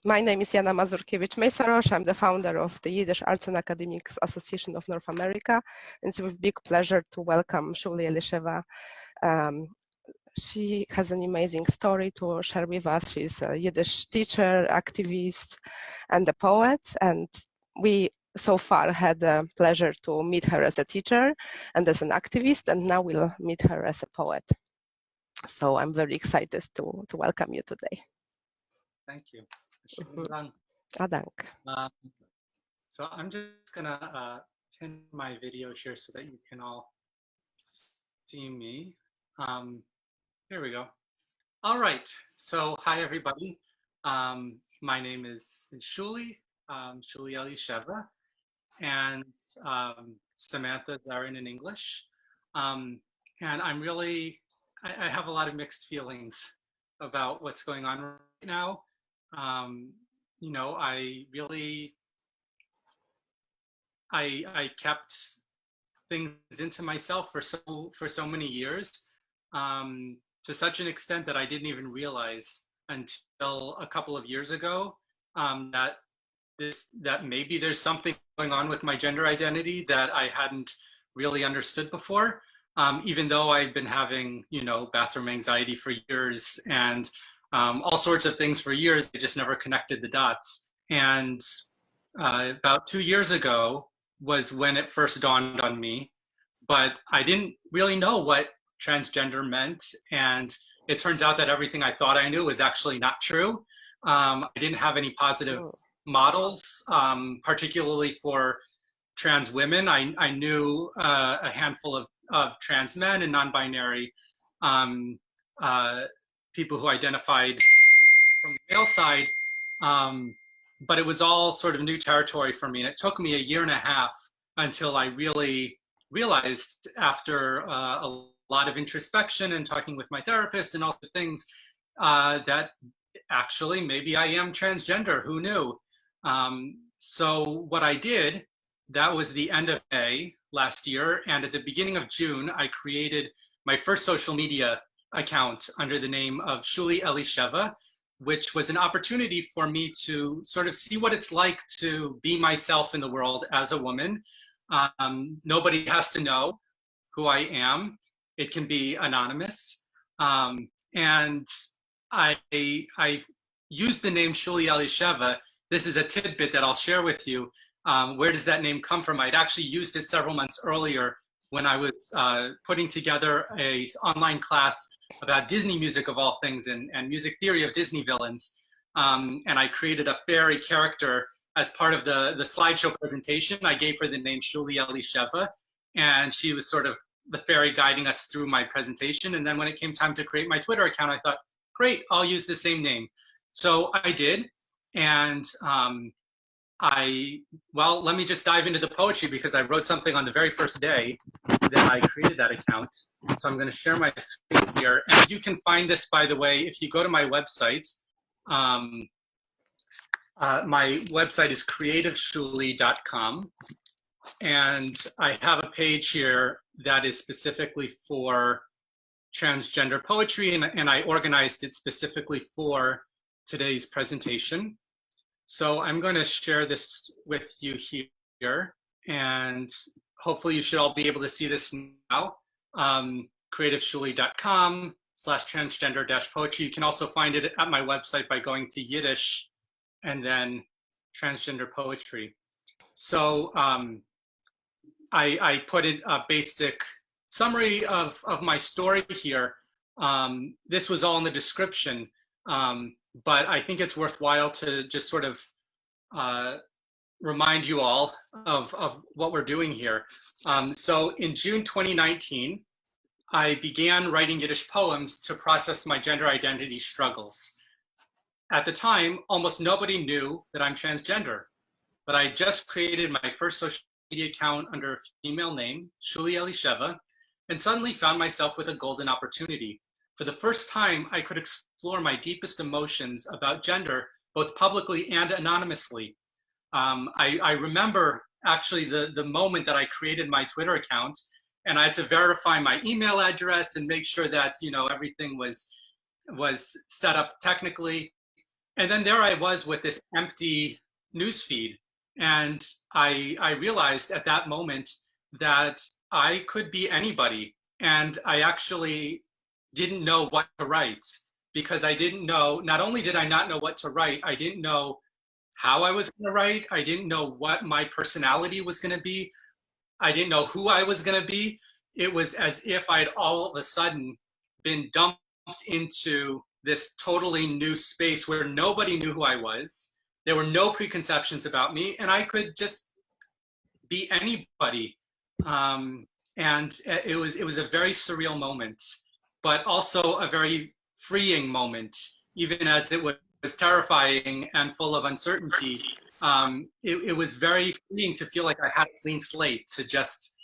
My name is YAAANA Mazurkiewicz-Mejsarosz. I'm the founder of the Yiddish Arts and Academics Association of North America. And it's with big pleasure to welcome Shuli Elisheva. She has an amazing story to share with us. She's a Yiddish teacher, activist, and a poet. And we so far had the pleasure to meet her as a teacher and as an activist, and now we'll meet her as a poet. So I'm very excited to welcome you today. Thank you. Dank. So I'm just gonna pin my video here so that you can all see me. Here we go. All right. So hi everybody. My name is Shuli Elisheva, and Samantha, Zerin in English. And I'm really, I have a lot of mixed feelings about what's going on right now. You know, I kept things into myself for so many years, to such an extent that I didn't even realize until a couple of years ago that maybe there's something going on with my gender identity that I hadn't really understood before. Even though I've been having, you know, bathroom anxiety for years and all sorts of things for years, I just never connected the dots. And about 2 years ago was when it first dawned on me, but I didn't really know what transgender meant. And it turns out that everything I thought I knew was actually not true. I didn't have any positive models, particularly for trans women. I knew a handful of trans men and non-binary people who identified from the male side, but it was all sort of new territory for me. And it took me 1.5 years until I really realized, after a lot of introspection and talking with my therapist and all the things, that actually maybe I am transgender. Who knew? So what I did, that was the end of May last year. And at the beginning of June, I created my first social media account under the name of Shuli Elisheva, which was an opportunity for me to sort of see what it's like to be myself in the world as a woman. Nobody has to know who I am. It can be anonymous. And I used the name Shuli Elisheva. This is a tidbit that I'll share with you. Where does that name come from? I'd actually used it several months earlier when I was putting together an online class about Disney music of all things and music theory of Disney villains. And I created a fairy character as part of the slideshow presentation. I gave her the name Shuli Elisheva, and she was sort of the fairy guiding us through my presentation. And then when it came time to create my Twitter account, I thought, great, I'll use the same name. So I did. And well, let me just dive into the poetry, because I wrote something on the very first day that I created that account. So I'm going to share my screen here. And you can find this, by the way, if you go to my website. My website is creativeshuli.com. And I have a page here that is specifically for transgender poetry, and I organized it specifically for today's presentation. So I'm going to share this with you here, and hopefully you should all be able to see this now. creativeshuli.com/transgender-poetry. You can also find it at my website by going to Yiddish and then transgender poetry. So I put in a basic summary of my story here. This was all in the description. But I think it's worthwhile to just sort of remind you all of what we're doing here. So in June 2019, I began writing Yiddish poems to process my gender identity struggles. At the time, almost nobody knew that I'm transgender, but I just created my first social media account under a female name, Shuli Elisheva, and suddenly found myself with a golden opportunity. For the first time, I could explore my deepest emotions about gender, both publicly and anonymously. I remember actually the moment that I created my Twitter account, and I had to verify my email address and make sure that, you know, everything was set up technically. And then there I was with this empty newsfeed. And I realized at that moment that I could be anybody. And I actually didn't know what to write because I didn't know, not only did I not know what to write, I didn't know how I was going to write. I didn't know what my personality was going to be. I didn't know who I was going to be. It was as if I'd all of a sudden been dumped into this totally new space where nobody knew who I was. There were no preconceptions about me, and I could just be anybody. And it was a very surreal moment, but also a very freeing moment, even as it was terrifying and full of uncertainty. It was very freeing to feel like I had a clean slate to just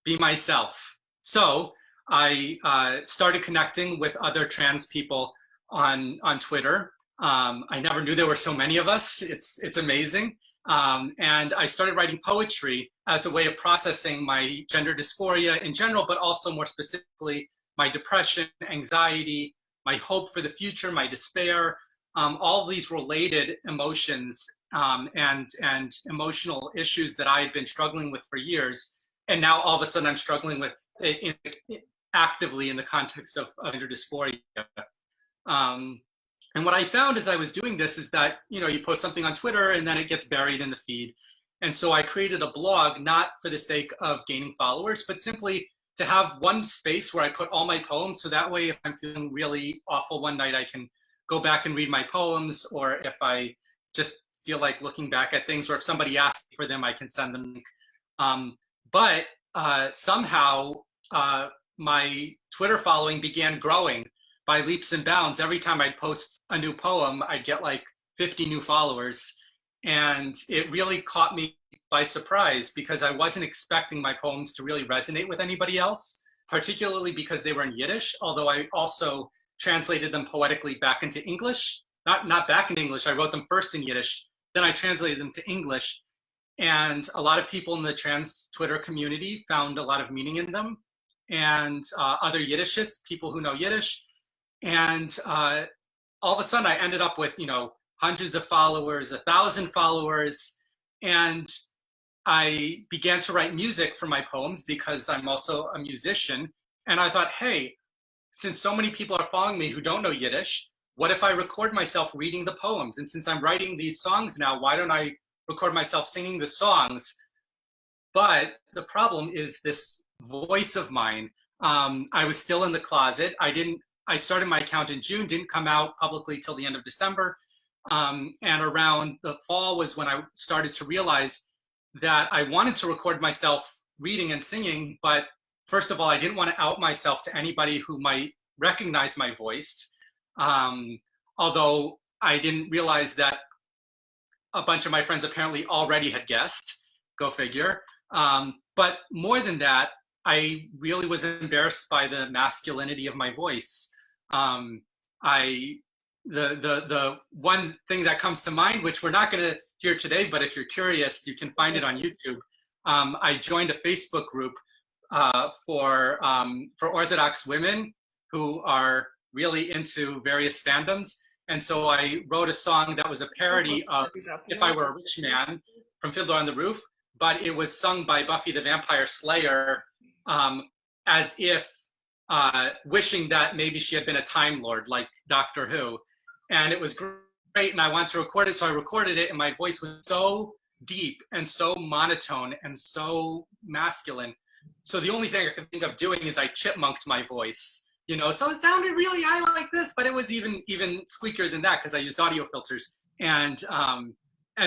be myself. So I started connecting with other trans people on Twitter. I never knew there were so many of us. It's amazing. And I started writing poetry as a way of processing my gender dysphoria in general, but also more specifically, my depression, anxiety, my hope for the future, my despair, all these related emotions and emotional issues that I had been struggling with for years. And now all of a sudden I'm struggling with actively in the context of gender dysphoria. And what I found as I was doing this is that, you post something on Twitter and then it gets buried in the feed. And so I created a blog, not for the sake of gaining followers, but simply to have one space where I put all my poems. So that way, if I'm feeling really awful one night, I can go back and read my poems, or if I just feel like looking back at things, or if somebody asks for them, I can send them. But somehow my Twitter following began growing by leaps and bounds. Every time I'd post a new poem, I'd get like 50 new followers. And it really caught me by surprise because I wasn't expecting my poems to really resonate with anybody else, particularly because they were in Yiddish, although I also translated them poetically back into English. Not back in English, I wrote them first in Yiddish, then I translated them to English. And a lot of people in the trans Twitter community found a lot of meaning in them. And other Yiddishists, people who know Yiddish. And all of a sudden I ended up with, hundreds of followers, 1,000 followers. And I began to write music for my poems because I'm also a musician. And I thought, hey, since so many people are following me who don't know Yiddish, what if I record myself reading the poems? And since I'm writing these songs now, why don't I record myself singing the songs? But the problem is this voice of mine. I was still in the closet. I started my account in June, didn't come out publicly till the end of December. And around the fall was when I started to realize that I wanted to record myself reading and singing, but first of all, I didn't want to out myself to anybody who might recognize my voice. Although I didn't realize that a bunch of my friends apparently already had guessed, go figure. But more than that, I really was embarrassed by the masculinity of my voice. The one thing that comes to mind, which we're not going to hear today, but if you're curious, you can find it on YouTube. I joined a Facebook group for Orthodox women who are really into various fandoms. And so I wrote a song that was a parody of If I Were a Rich Man from Fiddler on the Roof, but it was sung by Buffy the Vampire Slayer as if wishing that maybe she had been a Time Lord like Doctor Who. And it was great, and I wanted to record it, so I recorded it, and my voice was so deep and so monotone and so masculine. So the only thing I could think of doing is I chipmunked my voice, so it sounded really high like this, but it was even squeakier than that because I used audio filters. And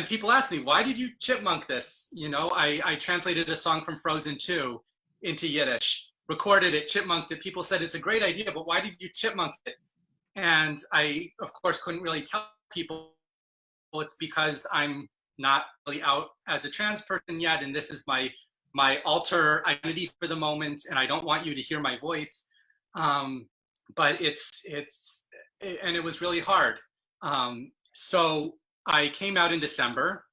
people asked me, why did you chipmunk this? I translated a song from Frozen 2 into Yiddish, recorded it, chipmunked it. People said, it's a great idea, but why did you chipmunk it? And I, of course, couldn't really tell people, well, it's because I'm not really out as a trans person yet, and this is my alter identity for the moment, and I don't want you to hear my voice. But it was really hard. So I came out in December,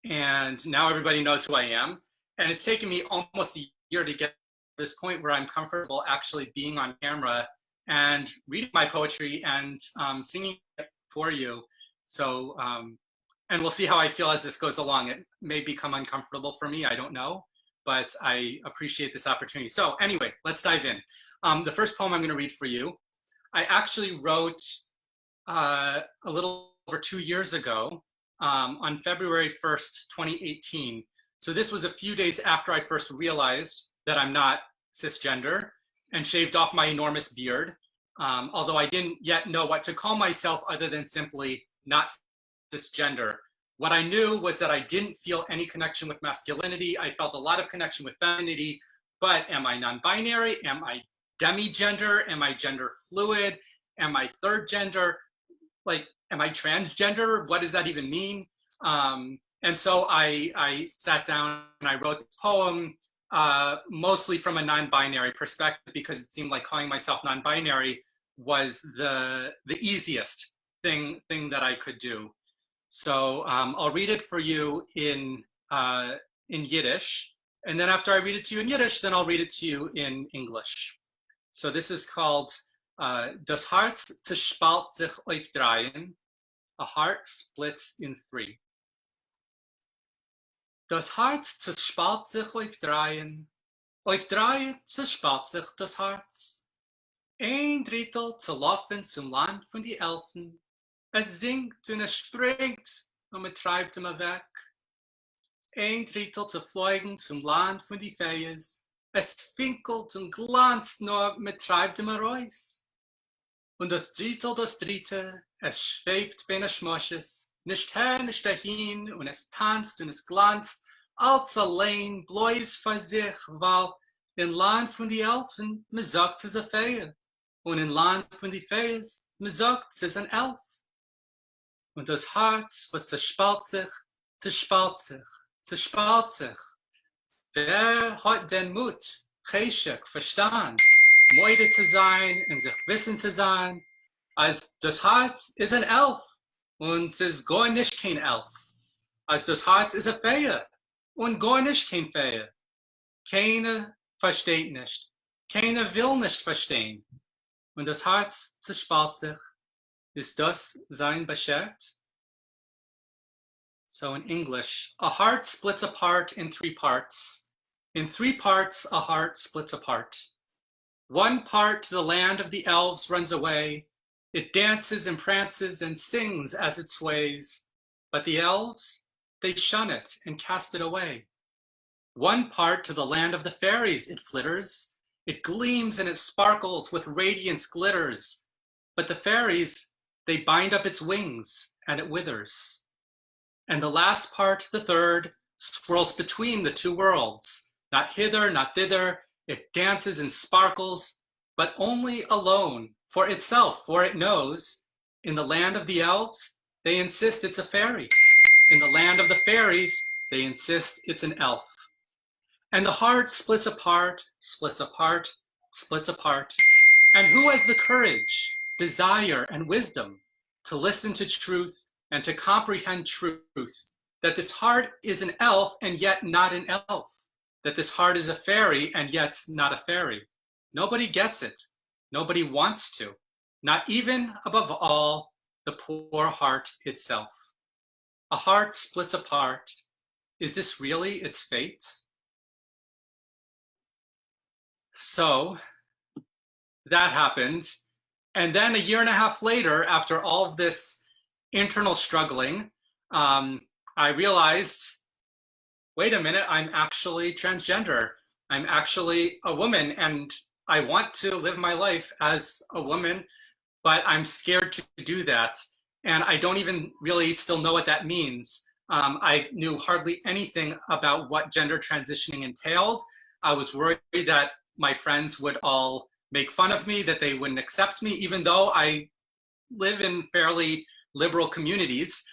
and now everybody knows who I am. And it's taken me almost a year to get to this point where I'm comfortable actually being on camera and reading my poetry and singing it for you. So, and we'll see how I feel as this goes along. It may become uncomfortable for me, I don't know, but I appreciate this opportunity. So anyway, let's dive in. The first poem I'm gonna read for you, I actually wrote a little over 2 years ago on February 1st, 2018. So this was a few days after I first realized that I'm not cisgender and shaved off my enormous beard. Although I didn't yet know what to call myself other than simply not cisgender. What I knew was that I didn't feel any connection with masculinity. I felt a lot of connection with femininity, but am I non-binary? Am I demigender? Am I gender fluid? Am I third gender? Like, am I transgender? What does that even mean? And so I sat down and I wrote this poem, mostly from a non-binary perspective, because it seemed like calling myself non-binary was the easiest thing that I could do. So I'll read it for you in Yiddish, and then after I read it to you in Yiddish, then I'll read it to you in English. So this is called Das Herz zerspalt sich auf dreien. A heart splits in three. Das Herz zerspalt sich auf dreien. Auf dreien zerspalt sich das Herz. Ein Drittel zu laufen zum Land von die Elfen. Es singt und es springt und man treibt immer weg. Ein Drittel zu fliegen zum Land von die Feies. Es finkelt und glanzt, nur man treibt immer raus. Und das Dritte, es schwebt bei einer Schmosches, nicht her, nicht dahin, und es tanzt und es glanzt, als allein, bloß für sich, weil im Land von die Elfen, man sagt, es ist eine Fee. Und im Land von die Fees, man sagt, es ist ein Elf. Und das Herz, was zerspalt sich, zerspalt sich, zerspalt sich. Wer hat den Mut, Geschick, Verstand, Moide zu sein und sich wissen zu sein, als das Herz ist ein Elf und es ist gar nicht kein Elf. Als das Herz ist eine Fee und gar nicht kein Fee. Keiner versteht nicht, keiner will nicht verstehen. Und das Herz zerspalt sich. Ist das sein beschert? So in English, a heart splits apart in three parts. In three parts, a heart splits apart. One part to the land of the elves runs away. It dances and prances and sings as it sways. But the elves, they shun it and cast it away. One part to the land of the fairies it flitters. It gleams and it sparkles with radiance glitters. But the fairies, they bind up its wings and it withers. And the last part, the third, swirls between the two worlds. Not hither, not thither. It dances and sparkles, but only alone for itself, for it knows, in the land of the elves, they insist it's a fairy. In the land of the fairies, they insist it's an elf. And the heart splits apart, splits apart, splits apart. And who has the courage, desire, and wisdom to listen to truth and to comprehend truth, that this heart is an elf and yet not an elf, that this heart is a fairy and yet not a fairy? Nobody gets it. Nobody wants to, not even, above all, the poor heart itself. A heart splits apart. Is this really its fate? So that happened. And then a year and a half later, after all of this internal struggling, I realized, wait a minute, I'm actually transgender. I'm actually a woman and I want to live my life as a woman, but I'm scared to do that. And I don't even really still know what that means. I knew hardly anything about what gender transitioning entailed. I was worried that my friends would all make fun of me, that they wouldn't accept me, even though I live in fairly liberal communities.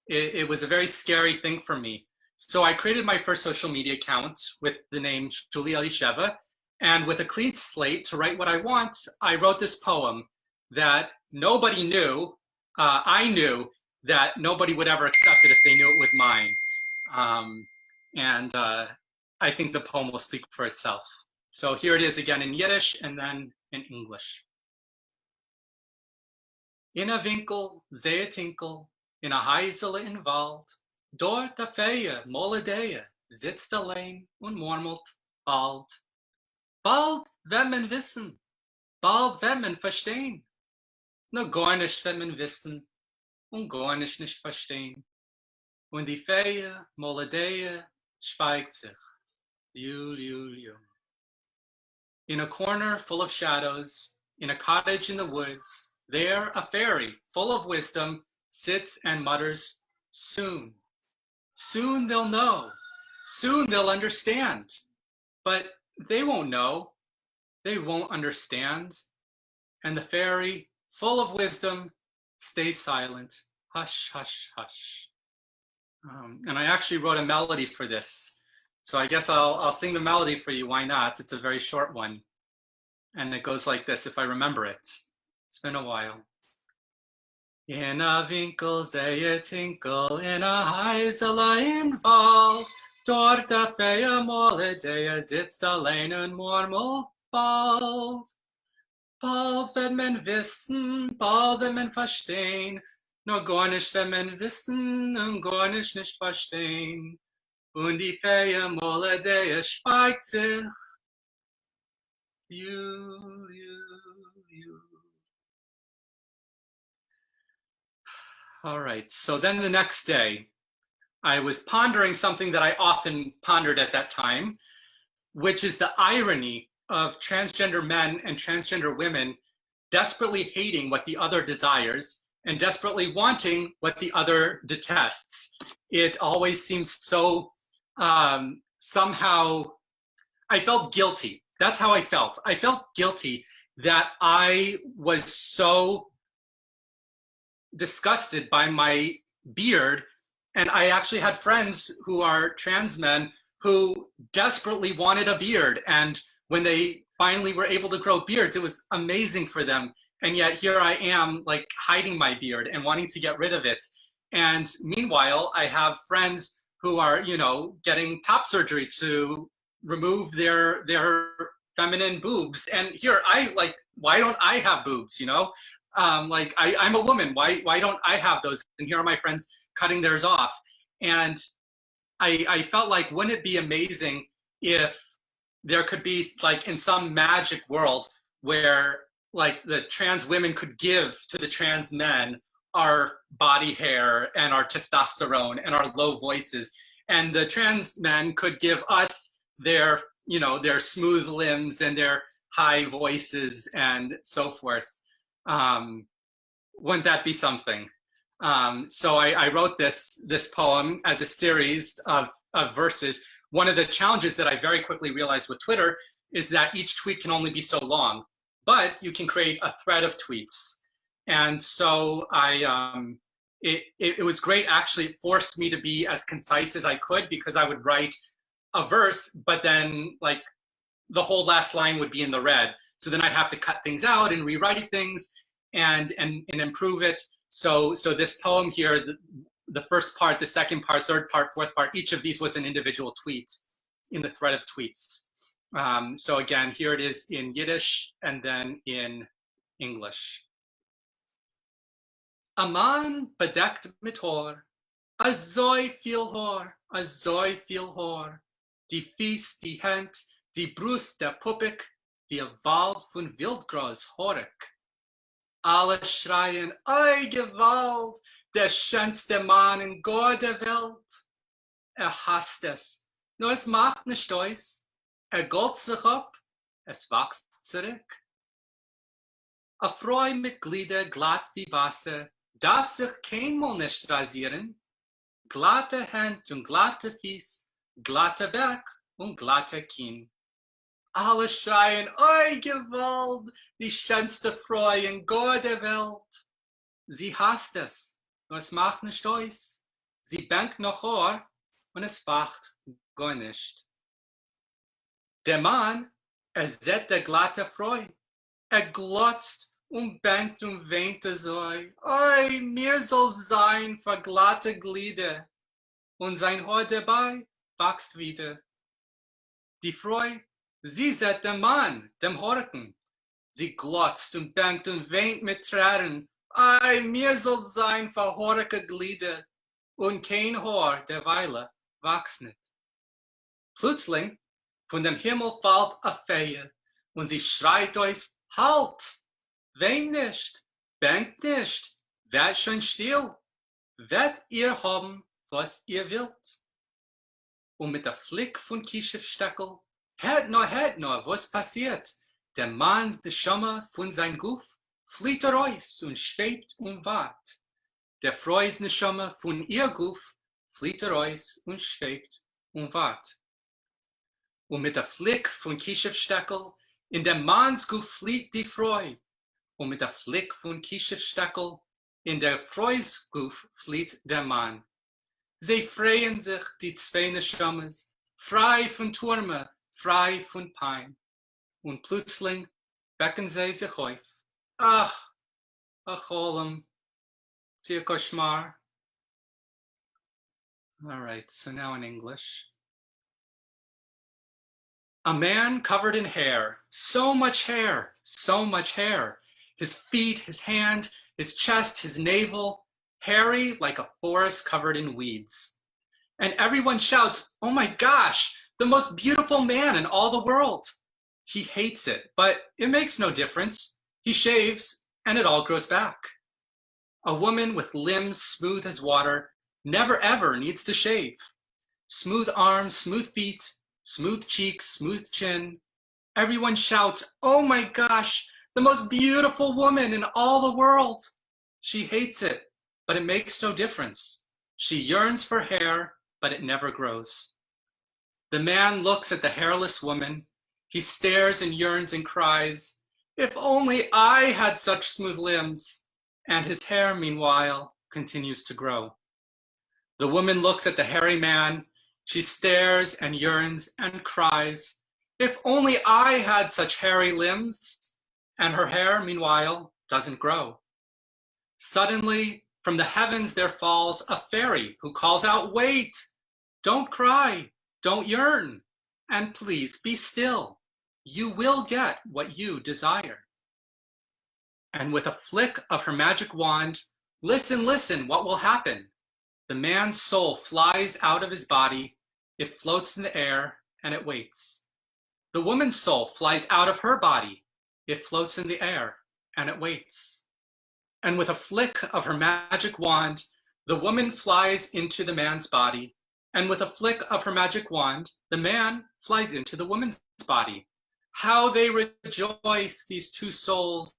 It was a very scary thing for me. So I created my first social media account with the name Shuli Elisheva, and with a clean slate to write what I want, I wrote this poem that nobody knew. I knew that nobody would ever accept it if they knew it was mine. I think the poem will speak for itself. So here it is again in Yiddish and then in English. In a winkel, zee tinkel, in a heisele in Wald, dort a feie, moledee, sitzt allein und murmelt, bald. Bald wird man wissen, bald wird man verstehen. Nur gar nicht wird man wissen und gar nicht verstehen. Und die feie, moledee, schweigt sich. Jul, jul, jul. In a corner full of shadows, in a cottage in the woods, there a fairy full of wisdom sits and mutters, soon. Soon they'll know. Soon they'll understand. But they won't know. They won't understand. And the fairy, full of wisdom, stays silent. Hush, hush, hush. And I actually wrote a melody for this. So I guess I'll sing the melody for you. Why not? It's a very short one. And it goes like this, if I remember it. It's been a while. In a winkel zee tinkel, in a heisele in Wald, dort a feie moledee sitzt allein und murmelt, bald. Bald wird man wissen, bald wird man verstehen, nur gar nicht wird man wissen und gar nicht verstehen. Und die feie moledee schweigt sich. You. All right, so then the next day, I was pondering something that I often pondered at that time, which is the irony of transgender men and transgender women desperately hating what the other desires and desperately wanting what the other detests. It always seems so somehow, I felt guilty. That's how I felt. I felt guilty that I was so disgusted by my beard. And I actually had friends who are trans men who desperately wanted a beard. And when they finally were able to grow beards, it was amazing for them. And yet here I am, like, hiding my beard and wanting to get rid of it. And meanwhile, I have friends who are, you know, getting top surgery to remove their feminine boobs. And here I, like, why don't I have boobs, you know? Like, I'm a woman, why don't I have those? And here are my friends cutting theirs off. And I felt like, wouldn't it be amazing if there could be, like, in some magic world where, like, the trans women could give to the trans men our body hair and our testosterone and our low voices, and the trans men could give us their, you know, their smooth limbs and their high voices and so forth. Wouldn't that be something? So I wrote this poem as a series of verses. One of the challenges that I very quickly realized with Twitter is that each tweet can only be so long, but you can create a thread of tweets. And so it was great. Actually, it forced me to be as concise as I could, because I would write a verse, but then, like, the whole last line would be in the red. So then I'd have to cut things out and rewrite things and improve it. So this poem here, the first part, the second part, third part, fourth part, each of these was an individual tweet in the thread of tweets. So again, here it is in Yiddish and then in English. A man bedeckt mit Haar, azoi viel Haar, azoi viel Haar. Die Fies, die Hand, die Brust, der Puppig, wie ein Wald von Wildgras horig. Alle schreien, oi Gewalt, der schönste Mann in gar der Welt. Hasst es, nur es macht nicht aus. Gott sich ab, es wächst zurück. A Frau mit Glieder glatt wie Wasser, darf sich keinmal nicht rasieren. Glatte Hand und glatte Fies, glatte Berg und glatte Kinn. Alle schreien, oi Gewalt, die schönste Frau in gar der Welt. Sie hasst es, nur es macht nicht aus. Sie bangt noch Haar und es wacht gar nicht. Der Mann, sieht der glatte Frau, glotzt und bangt und weint so. Oi, mir soll sein für glatte Glieder, und sein Haar dabei wächst wieder. Die Frau, sie sieht den Mann, dem Horken. Sie glotzt und bangt und weint mit Tränen. Ei, mir soll sein verhorrige Glieder und kein Haar derweile wachs nicht. Plötzlich von dem Himmel fällt a Fee und sie schreit euch, halt, wein nicht, bangt nicht, werd schon still, werd ihr haben, was ihr wollt. Und mit der Flick von Kischefsteckel, het nur, was passiert? Der Mann, der Schommer von sein Guff, flieht raus und schwebt und wart. Der Freusne Schommer von ihr Guff, flieht raus und schwebt und wart. Und mit der Flick von Kischefsteckel, in der Mannsguff flieht die Freu. Und mit der Flick von Kischefsteckel, in der Freusguff flieht der Mann. Sie freuen sich, die zwei Neshammes, frei von Turme, frei von Pein. Und plötzlich becken sie sich auf. Ach, Olam, tia koshmar. All right, so now in English. A man covered in hair, so much hair, so much hair. His feet, his hands, his chest, his navel, hairy like a forest covered in weeds. And everyone shouts, oh my gosh, the most beautiful man in all the world. He hates it, but it makes no difference. He shaves and it all grows back. A woman with limbs smooth as water never ever needs to shave. Smooth arms, smooth feet, smooth cheeks, smooth chin. Everyone shouts, oh my gosh, the most beautiful woman in all the world. She hates it, but it makes no difference. She yearns for hair, but it never grows. The man looks at the hairless woman. He stares and yearns and cries, if only I had such smooth limbs. And his hair, meanwhile, continues to grow. The woman looks at the hairy man. She stares and yearns and cries, if only I had such hairy limbs. And her hair, meanwhile, doesn't grow. Suddenly, from the heavens there falls a fairy who calls out, wait, don't cry, don't yearn, and please be still. You will get what you desire. And with a flick of her magic wand, listen, listen, what will happen? The man's soul flies out of his body, it floats in the air, and it waits. The woman's soul flies out of her body, it floats in the air, and it waits. And with a flick of her magic wand, the woman flies into the man's body, and with a flick of her magic wand, the man flies into the woman's body. How they rejoice, these two souls,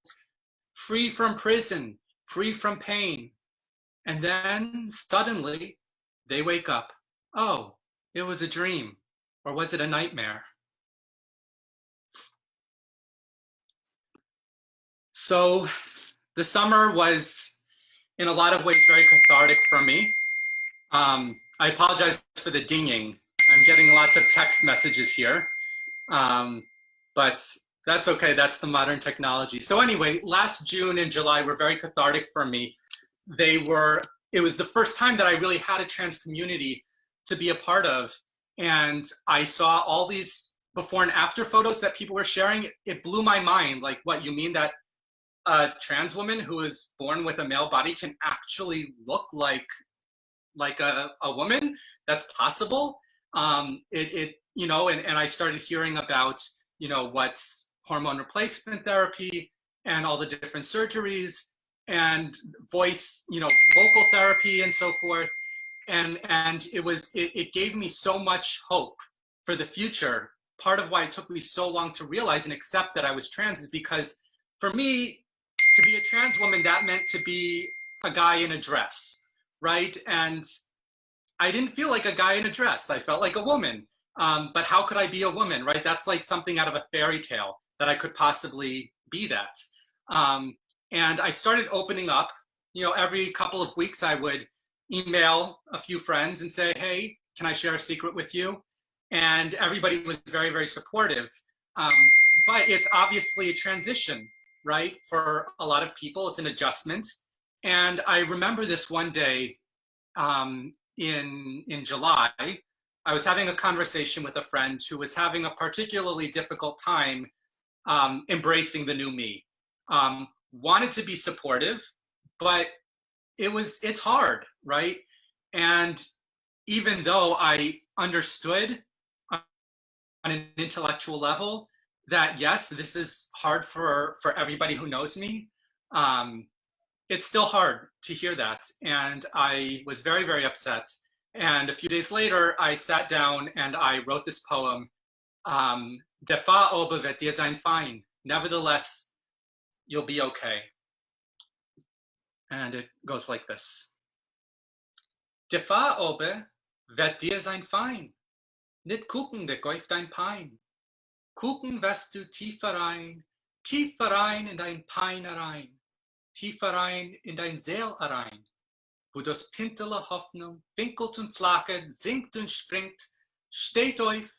free from prison, free from pain. And then suddenly they wake up. Oh, it was a dream, or was it a nightmare? So the summer was, in a lot of ways, very cathartic for me. I apologize for the dinging. I'm getting lots of text messages here, but that's okay. That's the modern technology. So anyway, last June and July were very cathartic for me. It was the first time that I really had a trans community to be a part of. And I saw all these before and after photos that people were sharing. It blew my mind. Like, what, you mean that a trans woman who is born with a male body can actually look like a woman? That's possible. You know, and I started hearing about, you know, what's hormone replacement therapy and all the different surgeries and voice, you know, vocal therapy and so forth. And it gave me so much hope for the future. Part of why it took me so long to realize and accept that I was trans is because for me, to be a trans woman, that meant to be a guy in a dress, right? And I didn't feel like a guy in a dress. I felt like a woman. But how could I be a woman, right? That's like something out of a fairy tale that I could possibly be that. And I started opening up. You know, every couple of weeks I would email a few friends and say, hey, can I share a secret with you? And everybody was very, very supportive. But it's obviously a transition, right? For a lot of people, it's an adjustment. And I remember this one day in July, I was having a conversation with a friend who was having a particularly difficult time embracing the new me. Wanted to be supportive, but it's hard, right? And even though I understood on an intellectual level that yes, this is hard for everybody who knows me, it's still hard to hear that. And I was very, very upset. And a few days later, I sat down and I wrote this poem, Defa obe wird dir sein fein. Nevertheless, you'll be okay. And it goes like this. Defa obe wird dir sein fein. Nit gucken de auf dein Pein. Gucken wirst du tiefer rein in dein Pein rein. Tiefer rein in dein Seel rein, wo das pintele Hoffnung winkelt und flackert, sinkt und springt, steht auf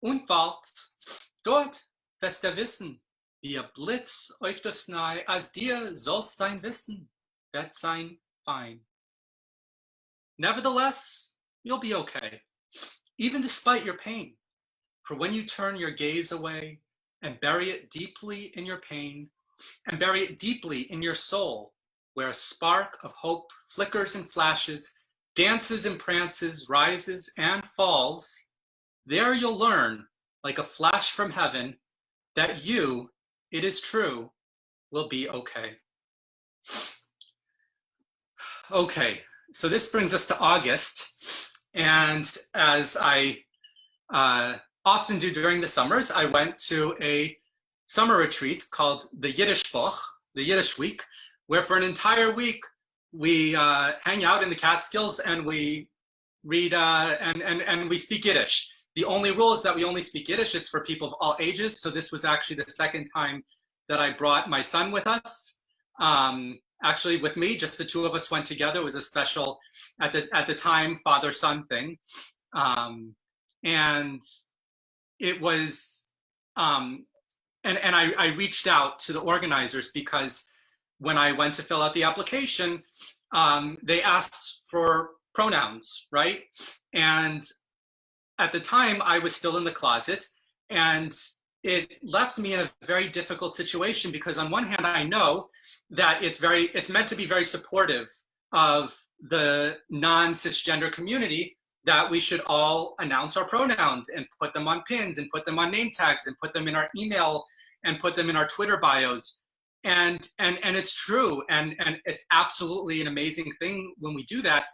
und fällt. Dort wirst du wissen, wie ein Blitz auf das Nahe, als dir sollst sein Wissen, wird sein fein. Nevertheless, you'll be okay, even despite your pain. For when you turn your gaze away and bury it deeply in your pain, and bury it deeply in your soul, where a spark of hope flickers and flashes, dances and prances, rises and falls, there you'll learn, like a flash from heaven, that you, it is true, will be okay. Okay, so this brings us to August, and as I often do during the summers, I went to a summer retreat called the Yiddish Woche, the Yiddish Week, where for an entire week we hang out in the Catskills and we read and we speak Yiddish. The only rule is that we only speak Yiddish. It's for people of all ages. So this was actually the second time that I brought my son with us. Actually, with me, just the two of us went together. It was a special, at the time, father-son thing, and it was. And I reached out to the organizers because when I went to fill out the application, they asked for pronouns, right? And at the time, I was still in the closet, and it left me in a very difficult situation because on one hand, I know that it's meant to be very supportive of the non-cisgender community, that we should all announce our pronouns and put them on pins and put them on name tags and put them in our email and put them in our Twitter bios. And it's true. And it's absolutely an amazing thing when we do that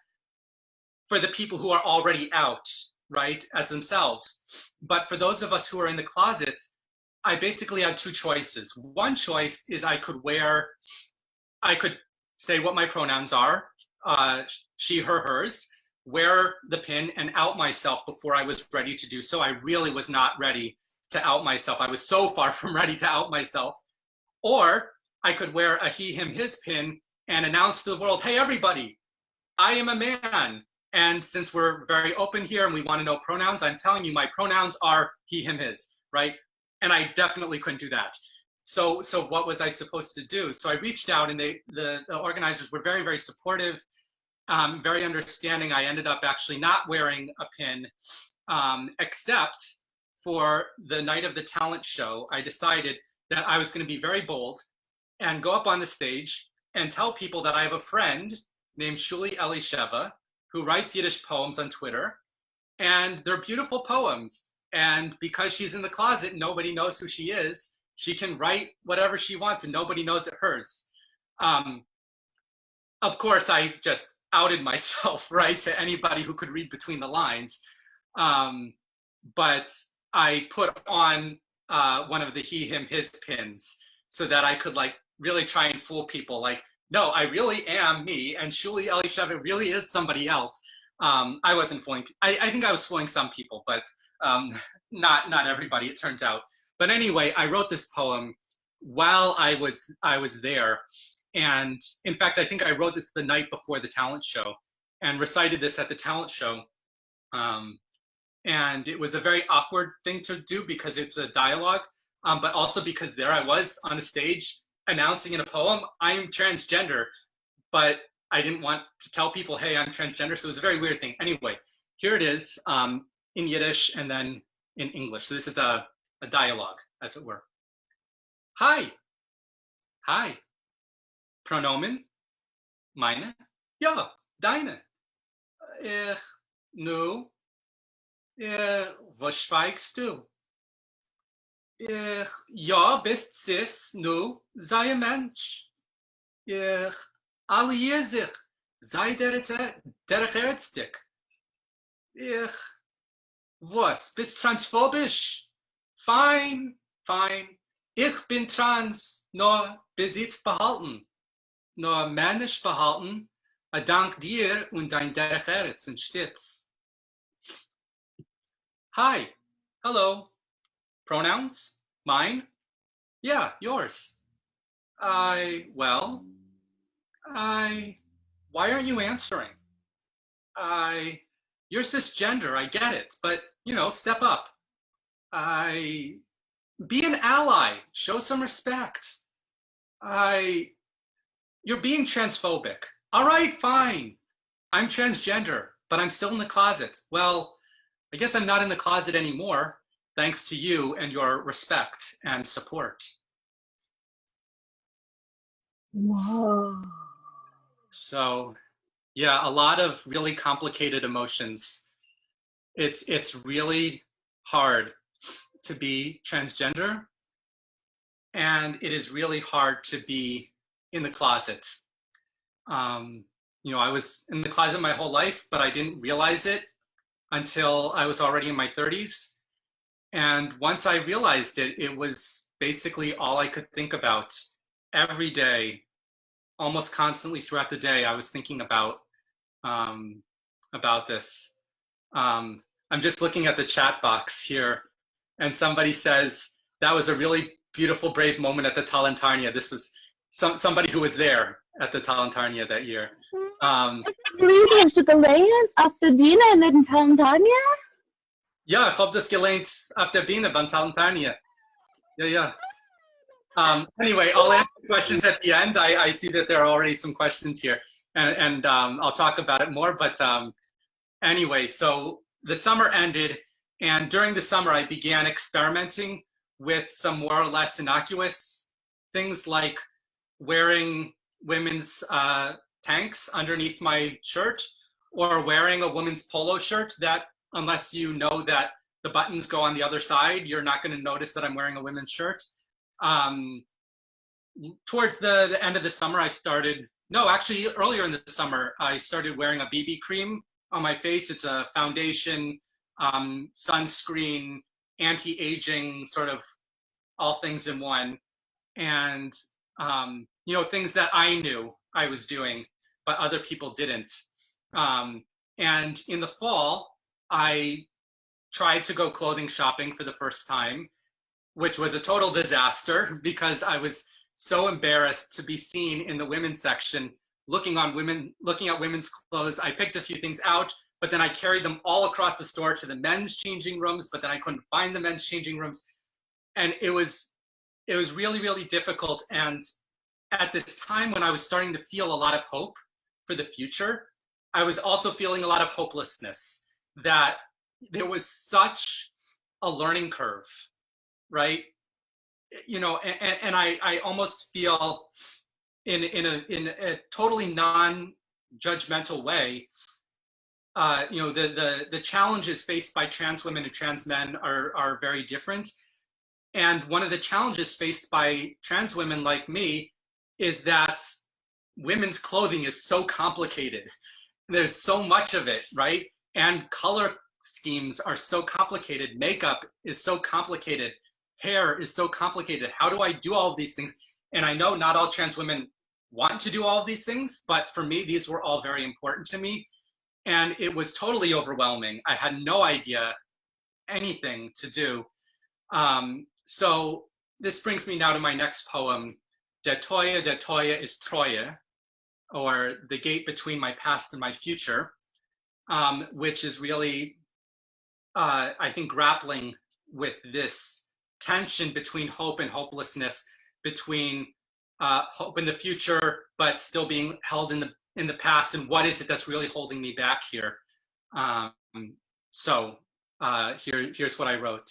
for the people who are already out, right, as themselves. But for those of us who are in the closets, I basically had two choices. One choice is I could say what my pronouns are, she, her, hers, wear the pin and out myself before I was ready to do so. I really was not ready to out myself. I was so far from ready to out myself. Or I could wear a he, him, his pin and announce to the world, hey, everybody, I am a man. And since we're very open here and we want to know pronouns, I'm telling you my pronouns are he, him, his, right? And I definitely couldn't do that. So what was I supposed to do? So I reached out and the organizers were very, very supportive. Very understanding. I ended up actually not wearing a pin, except for the night of the talent show. I decided that I was going to be very bold and go up on the stage and tell people that I have a friend named Shuli Elisheva who writes Yiddish poems on Twitter, and they're beautiful poems. And because she's in the closet, nobody knows who she is. She can write whatever she wants and nobody knows it's hers. Of course, I just outed myself, right, to anybody who could read between the lines. But I put on one of the he, him, his pins so that I could like really try and fool people. Like, no, I really am me, and Shuli Elisheva really is somebody else. I wasn't fooling. I think I was fooling some people, but not everybody, it turns out. But anyway, I wrote this poem while I was there. And in fact, I think I wrote this the night before the talent show and recited this at the talent show. And it was a very awkward thing to do because it's a dialogue, but also because there I was on the stage announcing in a poem, I'm transgender, but I didn't want to tell people, hey, I'm transgender. So it was a very weird thing. Anyway, here it is in Yiddish and then in English. So this is a dialogue, as it were. Hi. Pronomen. Meine? Ja, deine. Ich, nu, was schweigst du? Ich, ja, bist cis, nu, sei ein Mensch. Ich, alliier sich, sei der Herzdick. Ich, was, bist transphobisch? Fein, fein. Ich bin trans, nur Besitz behalten, nur männisch behalten, dank dir und dein Derech Eretz und Stitz. Hi, hello. Pronouns? Mine? Yeah, yours. Why aren't you answering? You're cisgender, I get it, but, you know, step up. Be an ally, show some respect. You're being transphobic. All right, fine. I'm transgender, but I'm still in the closet. Well, I guess I'm not in the closet anymore, thanks to you and your respect and support. Whoa. So, yeah, a lot of really complicated emotions. It's really hard to be transgender, and it is really hard to be in the closet. You know, I was in the closet my whole life, but I didn't realize it until I was already in my 30s. And once I realized it, it was basically all I could think about every day, almost constantly throughout the day. I was thinking about this. I'm just looking at the chat box here, and somebody says, that was a really beautiful, brave moment at the Talantarnia. This was somebody who was there at the Talantarnia that year. Hast du gelernt auf der Bühne in den Talantarnia? Ja, ich habe das gelernt auf der Bühne beim Talantarnia. Yeah. Anyway, I'll answer questions at the end. I see that there are already some questions here, and I'll talk about it more. But anyway, so the summer ended, and during the summer, I began experimenting with some more or less innocuous things like wearing women's tanks underneath my shirt, or wearing a woman's polo shirt that, unless you know that the buttons go on the other side, you're not going to notice that I'm wearing a women's shirt. Towards the end of the summer, actually earlier in the summer, I started wearing a BB cream on my face. It's a foundation, sunscreen, anti-aging, sort of all things in one. And, you know, things that I knew I was doing, but other people didn't. And in the fall, I tried to go clothing shopping for the first time, which was a total disaster because I was so embarrassed to be seen in the women's section, looking at women's clothes. I picked a few things out, but then I carried them all across the store to the men's changing rooms, but then I couldn't find the men's changing rooms. And it was really, really difficult. And at this time when I was starting to feel a lot of hope for the future, I was also feeling a lot of hopelessness, that there was such a learning curve, right? You know, and I almost feel in a totally non-judgmental way, you know, the challenges faced by trans women and trans men are very different. And one of the challenges faced by trans women like me is that women's clothing is so complicated. There's so much of it, right? And color schemes are so complicated. Makeup is so complicated. Hair is so complicated. How do I do all of these things? And I know not all trans women want to do all of these things, but for me, these were all very important to me. And it was totally overwhelming. I had no idea anything to do. So this brings me now to my next poem, Der Toya is Troje, or The Gate Between My Past and My Future, which is really, I think, grappling with this tension between hope and hopelessness, between hope in the future, but still being held in the past, and what is it that's really holding me back here? Here's what I wrote.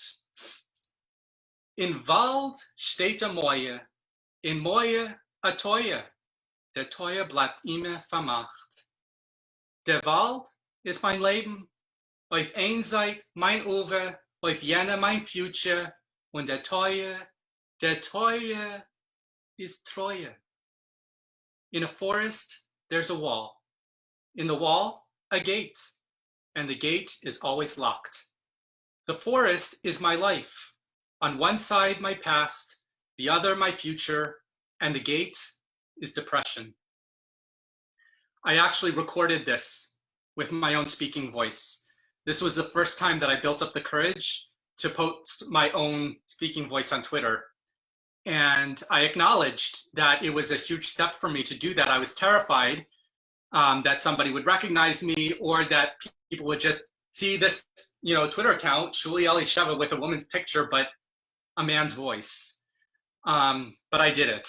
In Wald steht a Moje, in Moje a Toje. der Teuer bleibt immer vermacht. Der Wald ist mein Leben, auf ein Seite mein Over, auf jener mein Future, und der Teuer is Treue. In a forest, there's a wall. In the wall, a gate, and the gate is always locked. The forest is my life. On one side, my past, the other, my future, and the gate is depression. I actually recorded this with my own speaking voice. This was the first time that I built up the courage to post my own speaking voice on Twitter. And I acknowledged that it was a huge step for me to do that. I was terrified that somebody would recognize me, or that people would just see this, Twitter account, Shuli Elisheva, with a woman's picture, but a man's voice. But I did it.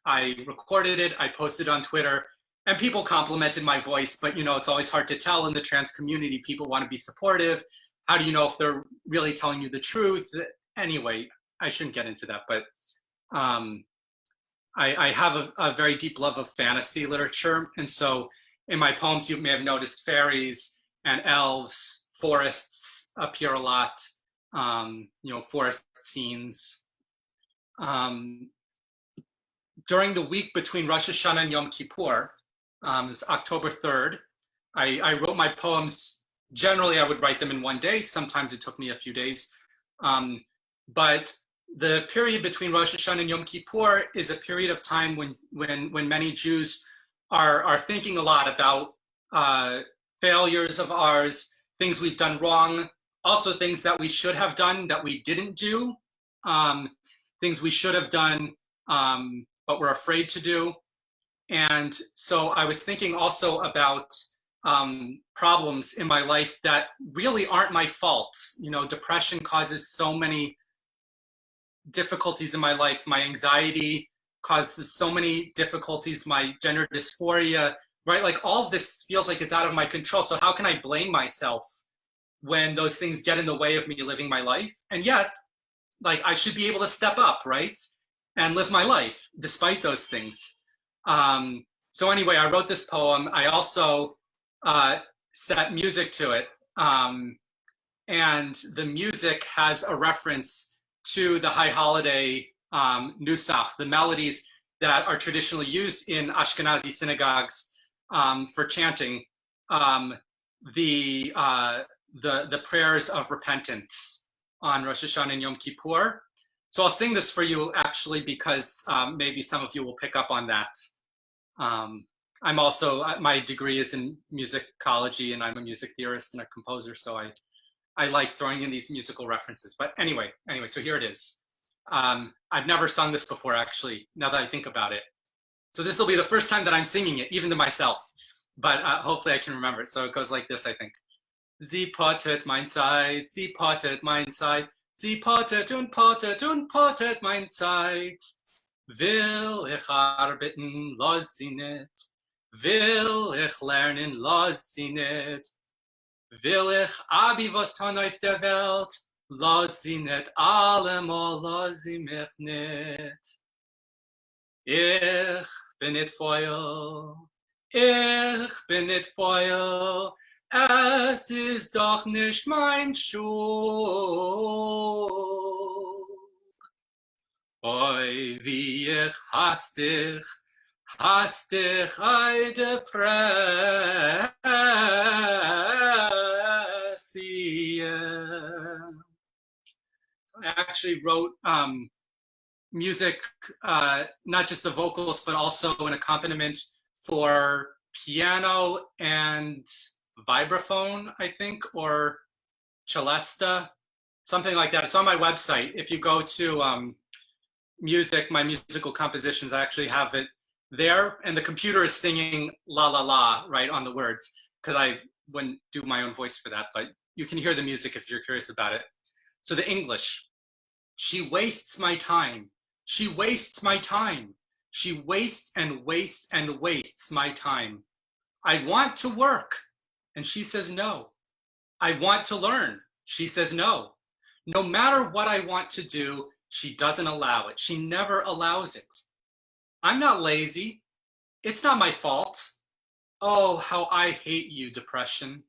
I recorded it, I posted on Twitter, and people complimented my voice, but it's always hard to tell in the trans community. People want to be supportive. How do you know if they're really telling you the truth? Anyway, I shouldn't get into that, but I have a very deep love of fantasy literature. And so in my poems, you may have noticed fairies and elves, forests appear a lot, forest scenes. During the week between Rosh Hashanah and Yom Kippur, it was October 3rd, I wrote my poems. Generally, I would write them in one day. Sometimes it took me a few days. But the period between Rosh Hashanah and Yom Kippur is a period of time when many Jews are thinking a lot about failures of ours, things we've done wrong, also things that we should have done that we didn't do, things we should have done but we're afraid to do. And so I was thinking also about problems in my life that really aren't my fault. Depression causes so many difficulties in my life. My anxiety causes so many difficulties, my gender dysphoria, right? Like all of this feels like it's out of my control. So how can I blame myself when those things get in the way of me living my life? And yet, like, I should be able to step up, right? And live my life despite those things. So anyway, I wrote this poem. I also set music to it. And the music has a reference to the High Holiday Nusach, the melodies that are traditionally used in Ashkenazi synagogues for chanting the prayers of repentance on Rosh Hashanah and Yom Kippur. So I'll sing this for you actually because maybe some of you will pick up on that. I'm also, my degree is in musicology and I'm a music theorist and a composer, so I like throwing in these musical references. But anyway, so here it is. I've never sung this before actually, now that I think about it. So this will be the first time that I'm singing it, even to myself, but hopefully I can remember it. So it goes like this, I think. Sie pottet mein Zeit, sie pottet mein Zeit, sie pottet und pottet und pottet mein Zeit. Will ich arbeiten, los sie nicht. Will ich lernen, los sie nicht. Will ich abi was tun auf der Welt, los sie nicht. Allemal los sie mich nicht. Ich bin nicht feul, ich bin nicht feul. Es ist doch nicht mein Schuld. Oi, wie ich hastig ei Depressie. I actually wrote music, not just the vocals, but also an accompaniment for piano and vibraphone, I think, or celesta, something like that. It's on my website. If you go to music, my musical compositions, I actually have it there, and the computer is singing la la la right on the words, because I wouldn't do my own voice for that, but you can hear the music if you're curious about it. So the English: she wastes my time, she wastes my time, she wastes and wastes and wastes my time. I want to work, and she says no. I want to learn, she says no. No matter what I want to do, she doesn't allow it. She never allows it. I'm not lazy. It's not my fault. Oh, how I hate you, depression.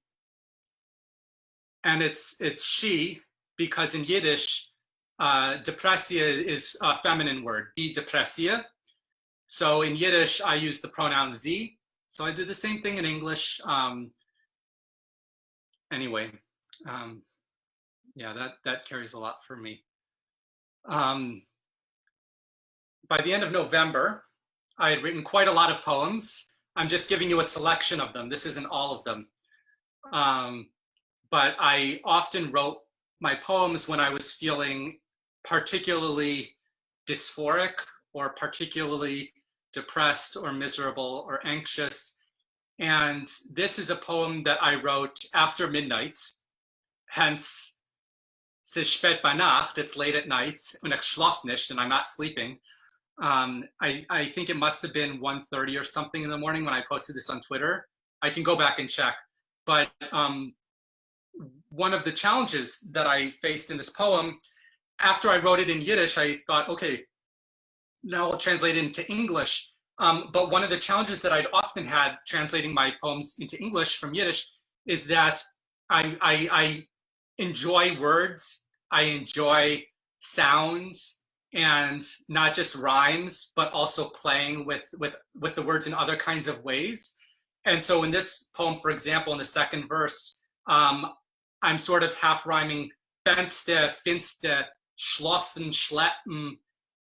And it's she, because in Yiddish, depressia is a feminine word, die depressia. So in Yiddish, I use the pronoun sie. So I did the same thing in English. Anyway, yeah, that carries a lot for me. By the end of November, I had written quite a lot of poems. I'm just giving you a selection of them. This isn't all of them. But I often wrote my poems when I was feeling particularly dysphoric or particularly depressed or miserable or anxious. And this is a poem that I wrote after midnight, hence es ist spät bei Nacht, it's late at night, und ich schlaf nicht, and I'm not sleeping. I think it must have been 1:30 or something in the morning when I posted this on Twitter. I can go back and check. But one of the challenges that I faced in this poem, after I wrote it in Yiddish, I thought, okay, now I'll translate it into English. But one of the challenges that I'd often had translating my poems into English from Yiddish is that I enjoy words, I enjoy sounds, and not just rhymes, but also playing with the words in other kinds of ways. And so in this poem, for example, in the second verse, I'm sort of half rhyming Fenster, Finster, Schloffen, Schleppen.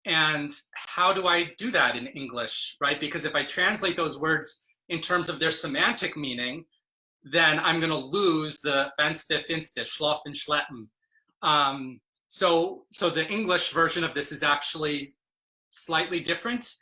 And how do I do that in English, right? Because if I translate those words in terms of their semantic meaning, then I'm going to lose the Fenster, Finster, Schloffen, Schleppen. So the English version of this is actually slightly different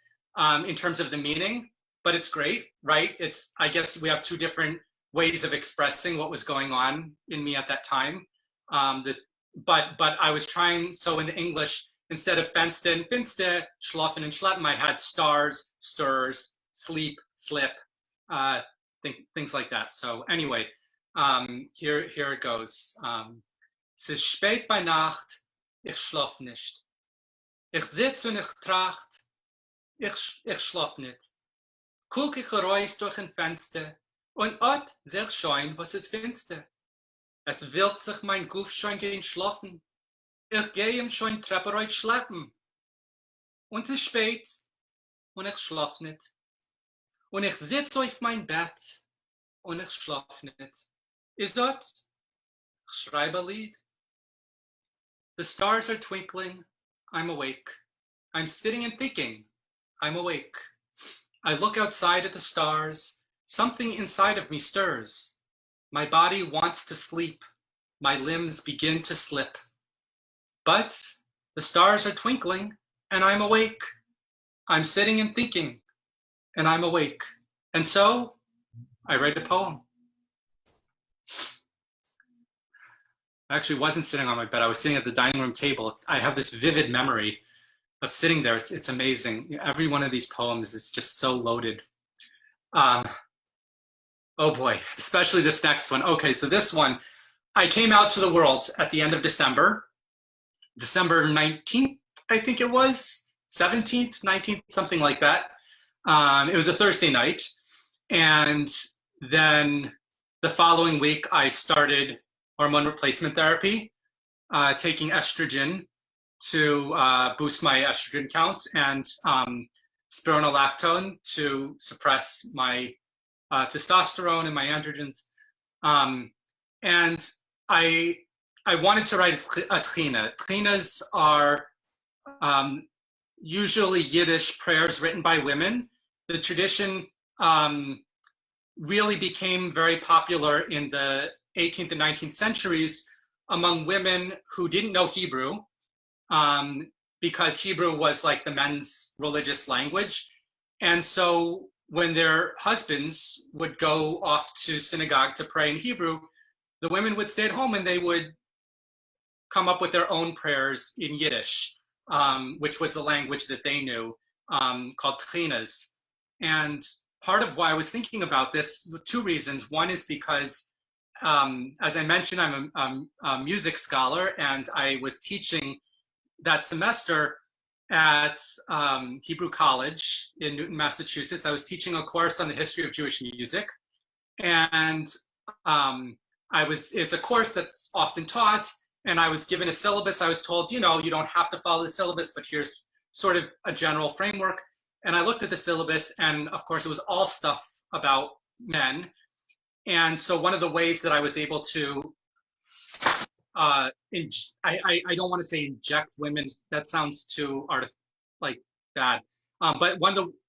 in terms of the meaning, but it's great, right? I guess we have two different ways of expressing what was going on in me at that time. But I was trying, so in the English, instead of Fenster and Finster, Schloffen and Schleppen, I had stars, stirs, sleep, slip, things like that. So anyway, here it goes. Es ist spät bei Nacht, ich schlaf nicht. Ich sitz und ich tracht, ich schlaf nicht. Guck ich heraus durch ein Fenster und ot seh ich schon, was ist finster. Es will sich mein Guff schon gehen schlafen. Ich gehe ihm schon Treppe rauf schleppen. Und es ist spät und ich schlaf nicht. Und ich sitz auf mein Bett und ich schlaf nicht. Ist dort? Ich schreibe ein Lied. The stars are twinkling, I'm awake. I'm sitting and thinking, I'm awake. I look outside at the stars, something inside of me stirs. My body wants to sleep, my limbs begin to slip. But the stars are twinkling and I'm awake. I'm sitting and thinking and I'm awake. And so I write a poem. I actually wasn't sitting on my bed. I was sitting at the dining room table. I have this vivid memory of sitting there. It's amazing. Every one of these poems is just so loaded. Oh boy, especially this next one. Okay, so this one, I came out to the world at the end of December 19th, I think it was, 17th, 19th, something like that. It was a Thursday night. And then the following week, I started hormone replacement therapy, taking estrogen to boost my estrogen counts, and spironolactone to suppress my testosterone and my androgens. And I wanted to write a tchina. Tchinas are usually Yiddish prayers written by women. The tradition really became very popular in the 18th and 19th centuries among women who didn't know Hebrew, because Hebrew was like the men's religious language. And so when their husbands would go off to synagogue to pray in Hebrew, the women would stay at home and they would come up with their own prayers in Yiddish, which was the language that they knew, called tchinas. And part of why I was thinking about this, two reasons. One is because, as I mentioned, I'm a music scholar, and I was teaching that semester, at Hebrew College in Newton, Massachusetts. I was teaching a course on the history of Jewish music. And it's a course that's often taught, and I was given a syllabus. I was told, you don't have to follow the syllabus, but here's sort of a general framework. And I looked at the syllabus, and of course, it was all stuff about men. And so one of the ways that I was able to, I don't want to say inject women, that sounds too bad. But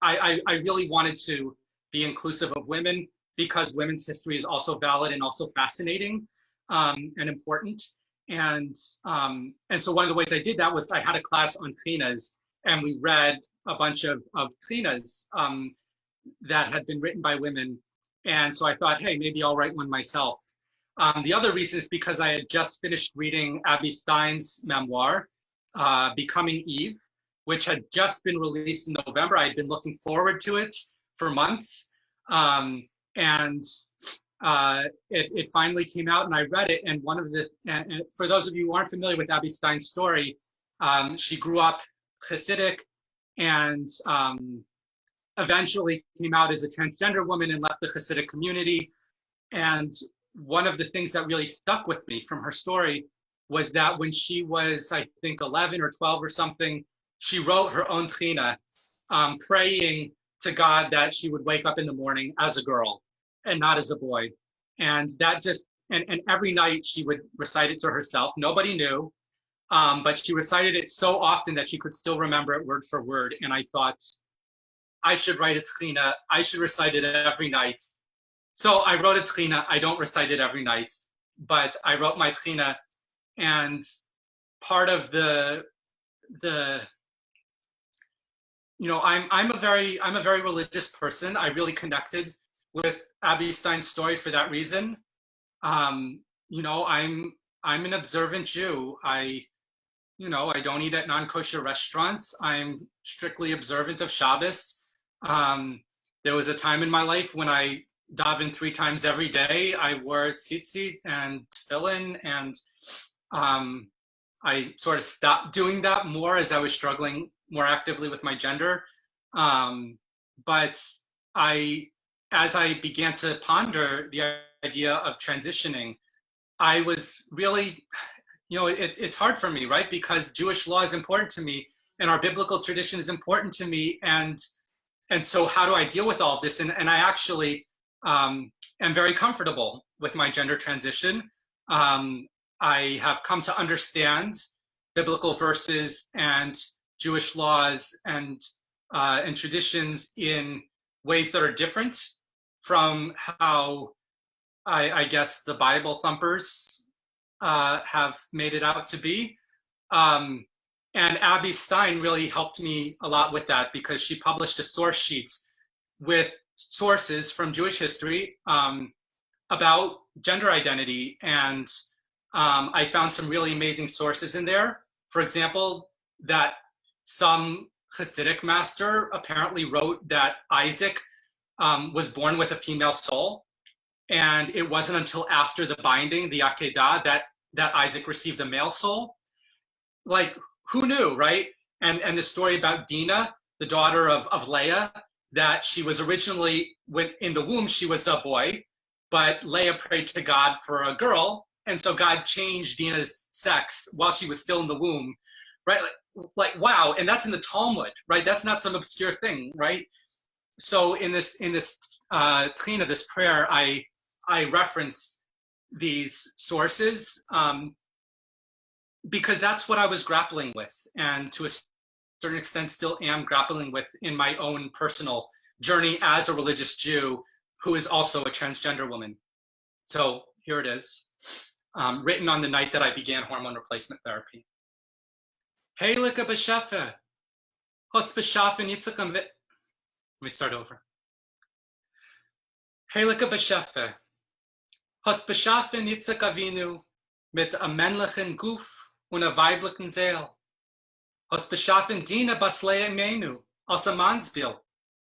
I really wanted to be inclusive of women, because women's history is also valid and also fascinating and important. And so one of the ways I did that was I had a class on trinas, and we read a bunch of trinas that had been written by women. And so I thought, hey, maybe I'll write one myself. The other reason is because I had just finished reading Abby Stein's memoir, Becoming Eve, which had just been released in November. I had been looking forward to it for months. And it finally came out, and I read it. And and for those of you who aren't familiar with Abby Stein's story, she grew up Hasidic, and eventually came out as a transgender woman and left the Hasidic community. And one of the things that really stuck with me from her story was that when she was, I think, 11 or 12 or something, she wrote her own trina, praying to God that she would wake up in the morning as a girl and not as a boy. And that just, and every night she would recite it to herself. Nobody knew, but she recited it so often that she could still remember it word for word. And I thought, I should write a trina. I should recite it every night. So I wrote a trina. I don't recite it every night, but I wrote my trina. And part of I'm a very religious person. I really connected with Abby Stein's story for that reason. I'm an observant Jew. I don't eat at non-kosher restaurants. I'm strictly observant of Shabbos. There was a time in my life when I davened 3 times every day. I wore tzitzit and tefillin, and I sort of stopped doing that more as I was struggling more actively with my gender. But as I began to ponder the idea of transitioning, I was really, it's hard for me, right? Because Jewish law is important to me, and our biblical tradition is important to me. And so how do I deal with all of this? And I actually am very comfortable with my gender transition. I have come to understand biblical verses and Jewish laws and traditions in ways that are different from how I guess the Bible thumpers have made it out to be. And Abby Stein really helped me a lot with that, because she published a source sheet with sources from Jewish history about gender identity. And I found some really amazing sources in there. For example, that some Hasidic master apparently wrote that Isaac was born with a female soul. And it wasn't until after the binding, the Akedah, that Isaac received a male soul. Like, who knew, right? And the story about Dinah, the daughter of Leah, that she was originally, when in the womb, she was a boy, but Leah prayed to God for a girl. And so God changed Dinah's sex while she was still in the womb, right? Like wow. And that's in the Talmud, right? That's not some obscure thing, right? So in this trina, this prayer, I reference these sources because that's what I was grappling with, and to a certain extent still am grappling with in my own personal journey as a religious Jew who is also a transgender woman. So here it is, written on the night that I began hormone replacement therapy. Heilike Beshefe, Hos beschaffen Yitzchak. Let me start over. Heilike Beshefe, Hos beschaffen Yitzchak Avinu mit a männlichen Guf und a weiblichen Seel. Hos beschaffen Dinah bas Leah Imenu aus a Mannsbild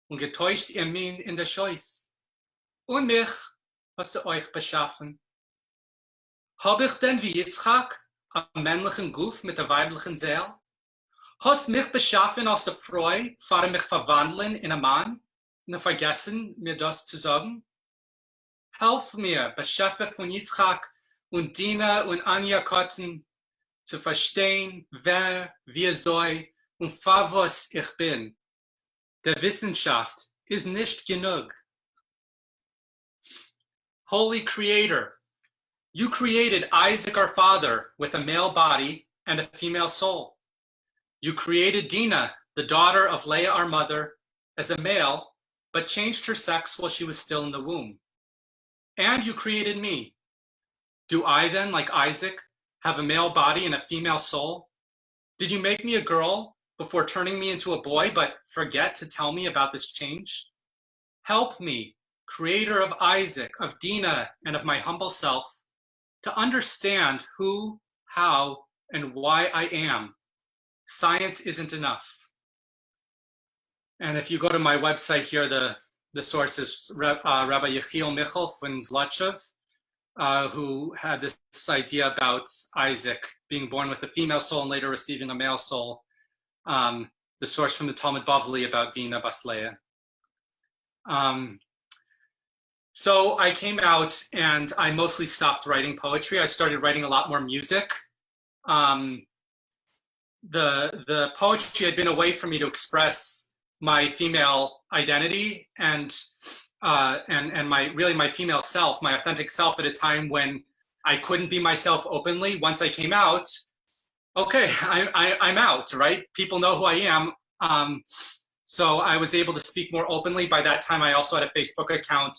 und getäuscht ihr Min in der Scheuß. Und mich hat sie euch beschaffen. Hab ich denn wie Yitzchak a männlichen Guf mit a weiblichen Seel? Hast mich beschaffen aus der Freude, fahre mich verwandeln in einen Mann, und vergessen, mir das zu sagen? Helf mir, Beschaffer von Yitzchak und Dina und Anja Kotzen, zu verstehen, wer wir soll und für was ich bin. Der Wissenschaft ist nicht genug. Holy Creator, you created Isaac our father with a male body and a female soul. You created Dinah, the daughter of Leah our mother, as a male, but changed her sex while she was still in the womb. And you created me. Do I then, like Isaac, have a male body and a female soul? Did you make me a girl before turning me into a boy, but forget to tell me about this change? Help me, creator of Isaac, of Dinah, and of my humble self, to understand who, how, and why I am. Science isn't enough. And if you go to my website here, the source is Rabbi Yechiel Michal von Zlotchev, who had this idea about Isaac being born with a female soul and later receiving a male soul. The source from the Talmud Bavli about Dinah Bas Leah. So I came out and I mostly stopped writing poetry. I started writing a lot more music. The poetry had been a way for me to express my female identity and my female self, my authentic self, at a time when I couldn't be myself openly. Once I came out, okay, I'm out, right? People know who I am. So I was able to speak more openly. By that time, I also had a Facebook account,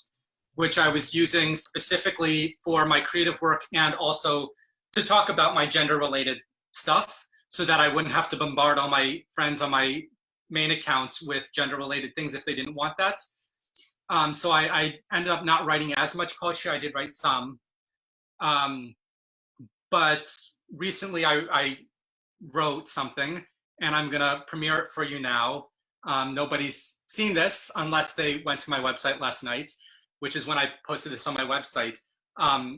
which I was using specifically for my creative work and also to talk about my gender-related stuff, so that I wouldn't have to bombard all my friends on my main account with gender-related things if they didn't want that. So I ended up not writing as much poetry. I did write some. But recently I wrote something, and I'm gonna premiere it for you now. Nobody's seen this unless they went to my website last night, which is when I posted this on my website.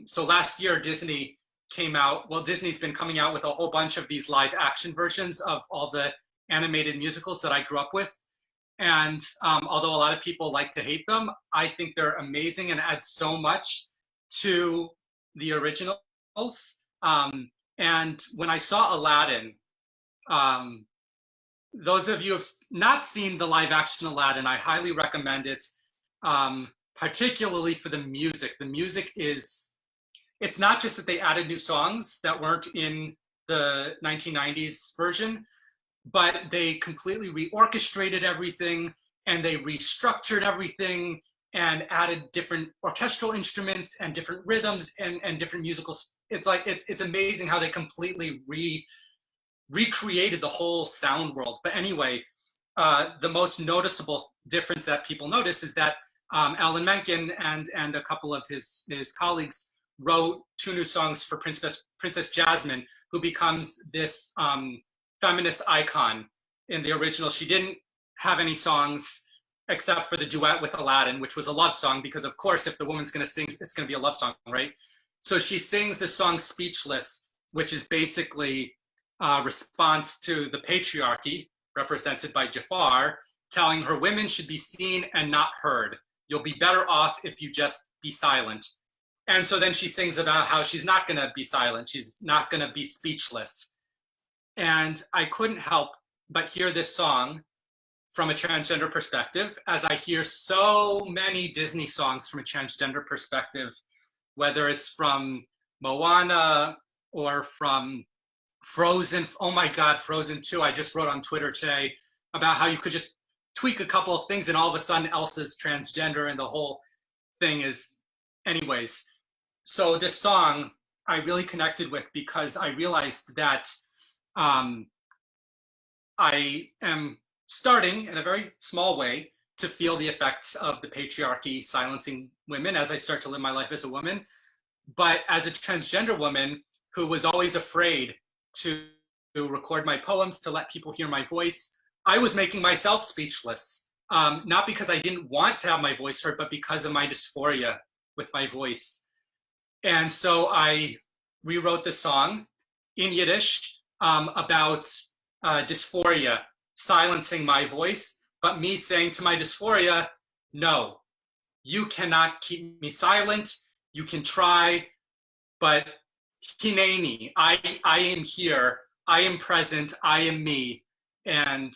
So last year, Disney came out, well, Disney's been coming out with a whole bunch of these live action versions of all the animated musicals that I grew up with. And although a lot of people like to hate them, I think they're amazing and add so much to the originals. And when I saw Aladdin, those of you who have not seen the live action Aladdin, I highly recommend it, particularly for the music. The music is, it's not just that they added new songs that weren't in the 1990s version, but they completely reorchestrated everything and they restructured everything and added different orchestral instruments and different rhythms and different musicals. It's like, it's amazing how they completely recreated the whole sound world. But anyway, the most noticeable difference that people notice is that Alan Menken and a couple of his colleagues wrote 2 new songs for Princess Jasmine, who becomes this feminist icon. In the original, she didn't have any songs except for the duet with Aladdin, which was a love song, because of course, if the woman's gonna sing, it's gonna be a love song, right? So she sings this song Speechless, which is basically a response to the patriarchy represented by Jafar, telling her women should be seen and not heard. You'll be better off if you just be silent. And so then she sings about how she's not gonna be silent, she's not gonna be speechless. And I couldn't help but hear this song from a transgender perspective, as I hear so many Disney songs from a transgender perspective, whether it's from Moana or from Frozen. Oh my God, Frozen 2. I just wrote on Twitter today about how you could just tweak a couple of things and all of a sudden Elsa's transgender and the whole thing is, anyways. So this song I really connected with because I realized that I am starting in a very small way to feel the effects of the patriarchy silencing women as I start to live my life as a woman. But as a transgender woman who was always afraid to record my poems, to let people hear my voice, I was making myself speechless. Not because I didn't want to have my voice heard, but because of my dysphoria with my voice. And so I rewrote the song in Yiddish about dysphoria silencing my voice, but me saying to my dysphoria, no, you cannot keep me silent. You can try, but hineni, I am here. I am present. I am me, and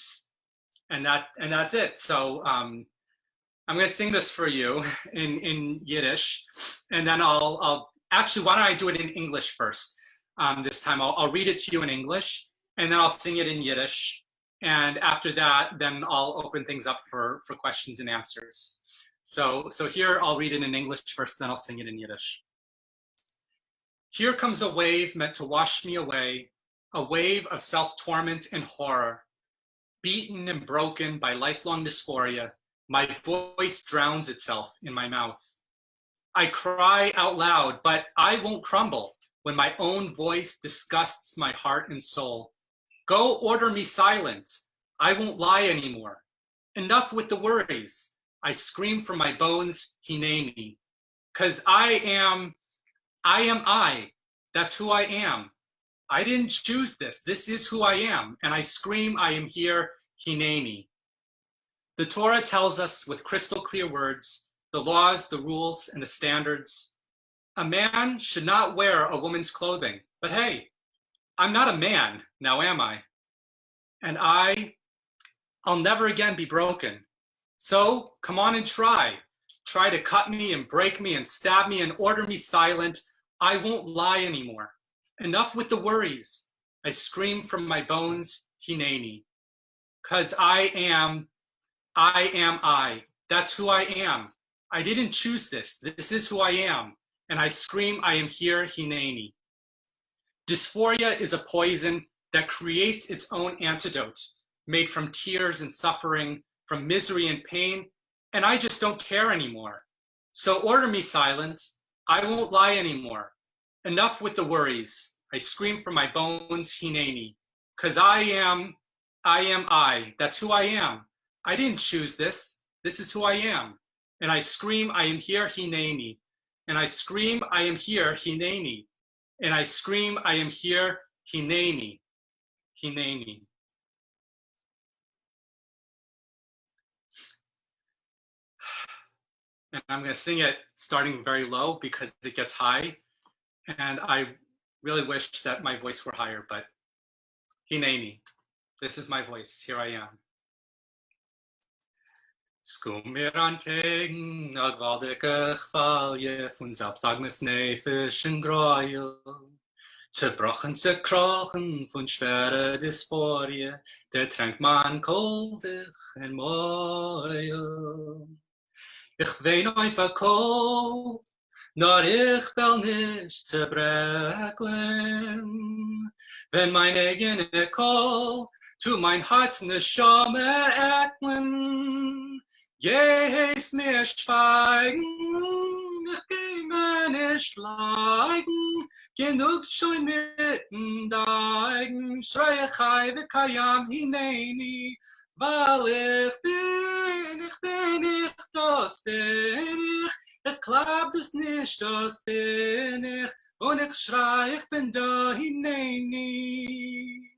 that's it. So I'm going to sing this for you in Yiddish, and then I'll actually, why don't I do it in English first? This time I'll read it to you in English, and then I'll sing it in Yiddish. And after that, then I'll open things up for questions and answers. So here I'll read it in English first, then I'll sing it in Yiddish. Here comes a wave meant to wash me away, a wave of self-torment and horror. Beaten and broken by lifelong dysphoria, my voice drowns itself in my mouth. I cry out loud, but I won't crumble when my own voice disgusts my heart and soul. Go order me silent. I won't lie anymore. Enough with the worries. I scream from my bones, hineni. 'Cause I am I. That's who I am. I didn't choose this. This is who I am. And I scream, I am here, hineni. The Torah tells us with crystal clear words, the laws, the rules, and the standards. A man should not wear a woman's clothing. But hey, I'm not a man, now am I? And I'll never again be broken. So come on and try. Try to cut me and break me and stab me and order me silent. I won't lie anymore. Enough with the worries. I scream from my bones, hineni. 'Cause I am I. That's who I am. I didn't choose this. This is who I am. And I scream, I am here, hineni. Dysphoria is a poison that creates its own antidote, made from tears and suffering, from misery and pain, and I just don't care anymore. So order me silent. I won't lie anymore. Enough with the worries. I scream from my bones, hineni. 'Cause I am I. That's who I am. I didn't choose this. This is who I am. And I scream, I am here, hineni. And I scream, I am here, hineni. And I scream, I am here, hineni. Hineni. And I'm going to sing it starting very low because it gets high. And I really wish that my voice were higher, but hineni. This is my voice. Here I am. Skum mir entgegen, a gewaltige Chwalje von selbstagnesnefischen Gräuel. Zerbrochen, zerkrochen von schwerer Dysphorie, der tränkt man Kohl sich in Mäuel. Ich wein auf a Kohl, nor ich will nicht zerbrechen. Wenn mein eigene Kohl zu mein Herz ne Schame ecklen, Jehes mir schweigen, ich geh mir nicht leiden, genug schon mitten deigen, schrei ich heibe kayam hineni, weil ich bin, das bin ich glaub das nicht, das bin ich, und ich schrei, ich bin da hineni.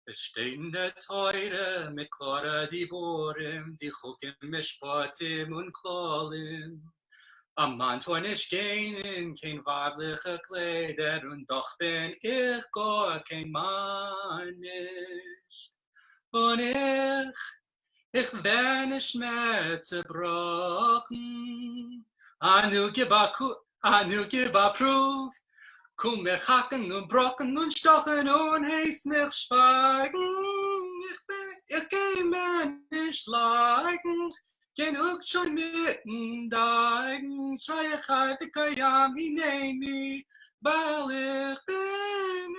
Es steht in der Teure mit klare Diborim, die Chukim Mishpatim und Klolim. Am Mann tue nicht gehen, kein weibliche Kleider, und doch bin ich gar kein Mann nicht. Und ich werde nicht mehr zerbrochen. Anu gib a proof. Komm mir hacken und brocken und stochen und heiß mich schweigen. Ich geh mir nicht leiden, genug schon mitten deigen. Schrei ich heilig kayam hineni, weil ich bin,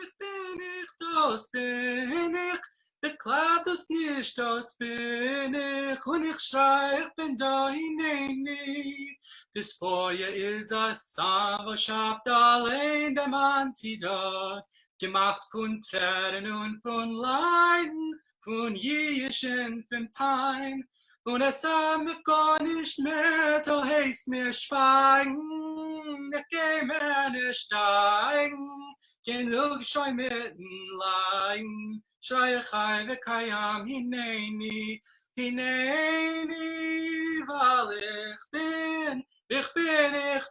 das bin ich. Beklagt das nicht, das bin ich. Und ich schrei, ich bin da hineni. Dysphoria is a Song, was schafft allein dem Antidot, gemacht von Tränen und von Leiden, von Yiddish und von Pein. Und es soll mir gar nicht mehr, so heißt mir schweigen, ich geh mir nicht steigen, genug schon mittenlein, schrei ich ein, wie kayam, hineni, weil ich bin ich,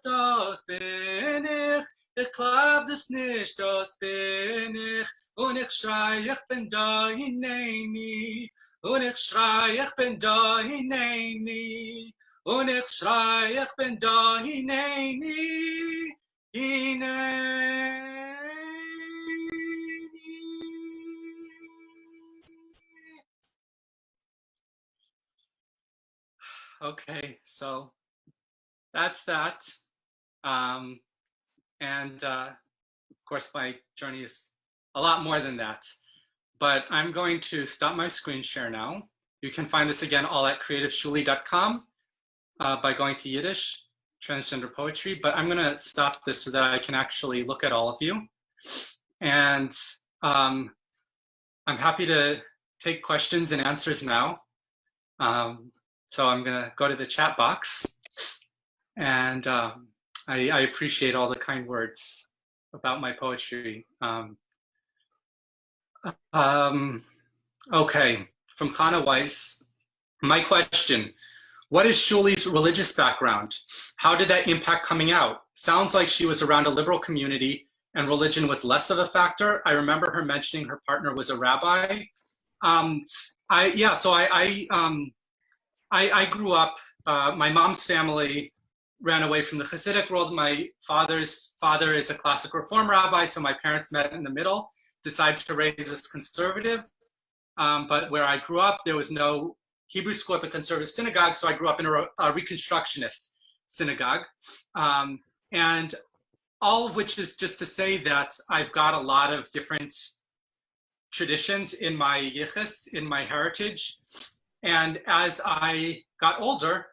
das bin ich glaub das nicht, das bin ich, und ich schrei, ich bin da, hineni, und ich schrei, ich bin da, hineni, und ich schrei, ich bin da, hineni, hineni. Okay, so that's that. And of course, my journey is a lot more than that. But I'm going to stop my screen share now. You can find this again all at creativeshuli.com by going to Yiddish, transgender poetry. But I'm going to stop this so that I can actually look at all of you. And I'm happy to take questions and answers now. So I'm going to go to the chat box. And I appreciate all the kind words about my poetry. Okay, from Hannah Weiss. My question, what is Shuli's religious background? How did that impact coming out? Sounds like she was around a liberal community and religion was less of a factor. I remember her mentioning her partner was a rabbi. I grew up, my mom's family ran away from the Hasidic world. My father's father is a classic reform rabbi, so my parents met in the middle, decided to raise us conservative. But where I grew up, there was no Hebrew school at the conservative synagogue, so I grew up in a Reconstructionist synagogue. And all of which is just to say that I've got a lot of different traditions in my yichus, in my heritage. And as I got older,